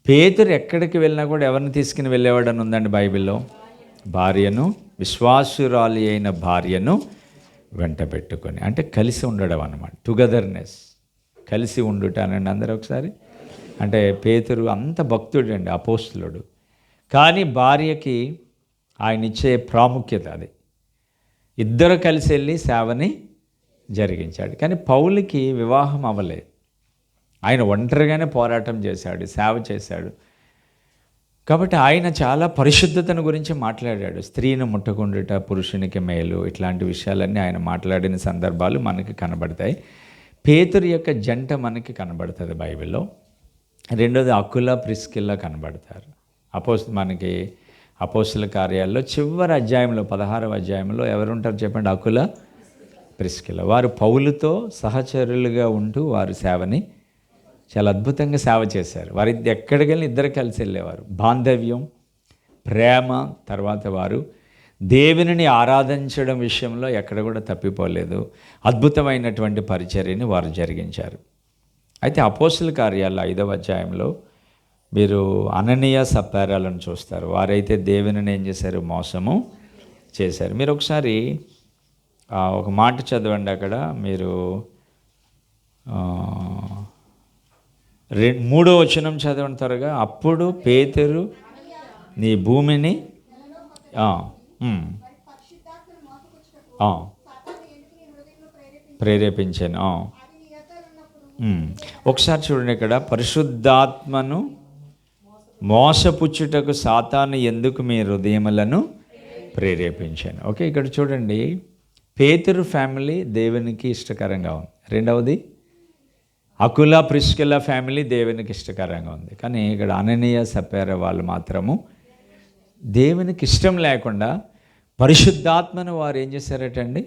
పేతురు ఎక్కడికి వెళ్ళినా కూడా ఎవరిని తీసుకుని వెళ్ళేవాడని ఉందండి బైబిల్లో? భార్యను, విశ్వాసురాలి అయిన భార్యను వెంట పెట్టుకొని, అంటే కలిసి ఉండడం అన్నమాట. టుగెదర్నెస్, కలిసి ఉండుటానండి అందరూ ఒకసారి. అంటే పేతురు అంత భక్తుడు అండి, అపోస్తులుడు. కానీ భార్యకి ఆయన ఇచ్చే ప్రాముఖ్యత అది. ఇద్దరు కలిసి వెళ్ళి సేవని జరిగించాడు. కానీ పౌలుకి వివాహం అవ్వలేదు. ఆయన ఒంటరిగానే పోరాటం చేశాడు, సేవ చేశాడు. కాబట్టి ఆయన చాలా పరిశుద్ధతను గురించి మాట్లాడాడు. స్త్రీని ముట్టకుండుట పురుషునికి మేలు, ఇట్లాంటి విషయాలన్నీ ఆయన మాట్లాడిన సందర్భాలు మనకి కనబడతాయి. పేతురు యొక్క జంట మనకి కనబడుతుంది బైబిల్లో. రెండోది అకుల ప్రిస్కిల్లా కనబడతారు. మనకి అపోస్తుల కార్యాల్లో చివరి అధ్యాయంలో 16వ అధ్యాయంలో ఎవరుంటారు చెప్పండి? అకుల ప్రిస్కిల్ల. వారు పౌలుతో సహచరులుగా ఉంటూ వారు సేవని చాలా అద్భుతంగా సేవ చేశారు. వారి ఎక్కడికి వెళ్ళి ఇద్దరు కలిసి వెళ్ళేవారు. బాంధవ్యం, ప్రేమ, తర్వాత వారు దేవునిని ఆరాధించడం విషయంలో ఎక్కడ కూడా తప్పిపోలేదు. అద్భుతమైనటువంటి పరిచర్యని వారు జరిగించారు. అయితే అపోస్తుల కార్యాల 5వ అధ్యాయంలో మీరు అననీయ సప్పారాలను చూస్తారు. వారైతే దేవునిని ఏం చేశారు? మోసము చేశారు. మీరు ఒకసారి ఒక మాట చదవండి అక్కడ. మీరు 3వ వచనం చదవండి త్వరగా. అప్పుడు పేతురు నీ భూమిని ప్రేరేపించాను. ఒకసారి చూడండి ఇక్కడ, పరిశుద్ధాత్మను మోసపుచ్చుటకు సాతాను ఎందుకు మీ హృదయములను ప్రేరేపించాను. ఓకే, ఇక్కడ చూడండి, పేతురు ఫ్యామిలీ దేవునికి ఇష్టకరంగా ఉంది. రెండవది అకుల ప్రిస్కిల్ల ఫ్యామిలీ దేవునికి ఇష్టకరంగా ఉంది. కానీ ఇక్కడ అననీయ సప్పారా వాళ్ళు మాత్రము దేవునికి ఇష్టం లేకుండా పరిశుద్ధాత్మను వారు ఏం చేశారటండి?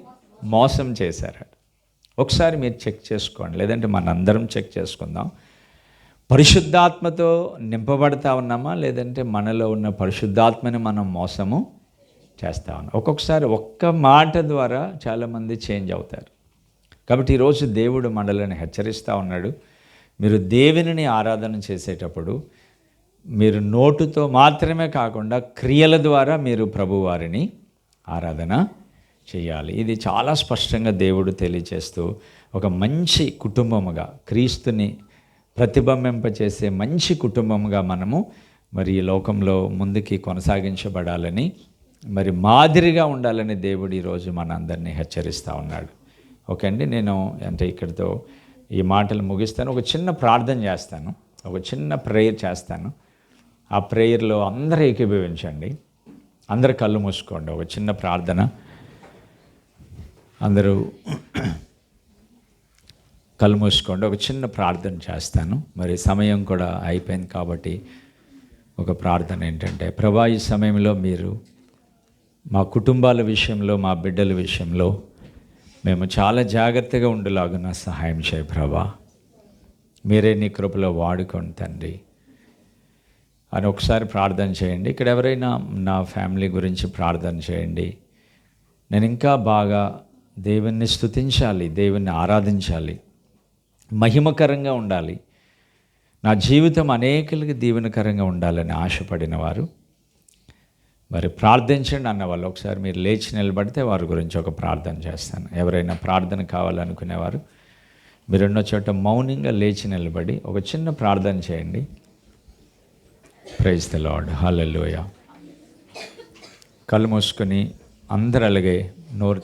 మోసం చేశారట. ఒకసారి మీరు చెక్ చేసుకోండి, లేదంటే మనందరం చెక్ చేసుకుందాం. పరిశుద్ధాత్మతో నింపబడతా ఉన్నామా, లేదంటే మనలో ఉన్న పరిశుద్ధాత్మని మనం మోసము చేస్తూ ఉన్నాం? ఒక్కొక్కసారి ఒక్క మాట ద్వారా చాలామంది చేంజ్ అవుతారు. కాబట్టి ఈరోజు దేవుడు మనల్ని హెచ్చరిస్తూ ఉన్నాడు. మీరు దేవునిని ఆరాధన చేసేటప్పుడు మీరు నోటుతో మాత్రమే కాకుండా క్రియల ద్వారా మీరు ప్రభువారిని ఆరాధన చేయాలి. ఇది చాలా స్పష్టంగా దేవుడు తెలియజేస్తూ ఒక మంచి కుటుంబముగా, క్రీస్తుని ప్రతిబింబింపచేసే మంచి కుటుంబముగా మనము మరి ఈ లోకంలో ముందుకి కొనసాగించబడాలని, మరి మాదిరిగా ఉండాలని దేవుడు ఈరోజు మనందరినీ హెచ్చరిస్తూ ఉన్నాడు. ఓకే అండి, నేను అంటే ఇక్కడితో ఈ మాటలు ముగిస్తాను. ఒక చిన్న ప్రార్థన చేస్తాను, ఒక చిన్న ప్రేయర్ చేస్తాను. ఆ ప్రేయర్లో అందరూ ఏకీభవించండి, అందరు కళ్ళు మూసుకోండి. ఒక చిన్న ప్రార్థన, అందరూ కళ్ళు మూసుకోండి. ఒక చిన్న ప్రార్థన చేస్తాను. మరి సమయం కూడా అయిపోయింది కాబట్టి ఒక ప్రార్థన ఏంటంటే, ప్రభా ఈ సమయంలో మీరు మా కుటుంబాల విషయంలో, మా బిడ్డల విషయంలో మేము చాలా జాగ్రత్తగా ఉండేలాగున సహాయం చేయ ప్రభా. మీరే నీ కృపలో వాడుకోండి తండ్రి అని ఒకసారి ప్రార్థన చేయండి. ఇక్కడ ఎవరైనా నా ఫ్యామిలీ గురించి ప్రార్థన చేయండి. నేను ఇంకా బాగా దేవుణ్ణి స్తుతించాలి, దేవుణ్ణి ఆరాధించాలి, మహిమకరంగా ఉండాలి, నా జీవితం అనేకులకి దీవెనకరంగా ఉండాలని ఆశపడిన వారు మరి ప్రార్థించండి అన్నవాళ్ళు ఒకసారి మీరు లేచి నిలబడితే వారి గురించి ఒక ప్రార్థన చేస్తాను. ఎవరైనా ప్రార్థన కావాలనుకునేవారు మీరున్న చోట మౌనంగా లేచి నిలబడి ఒక చిన్న ప్రార్థన చేయండి. ప్రైజ్ ది లార్డ్, హల్లెలూయా. కళ్ళు మూసుకొని అందరూ అలాగే నోరు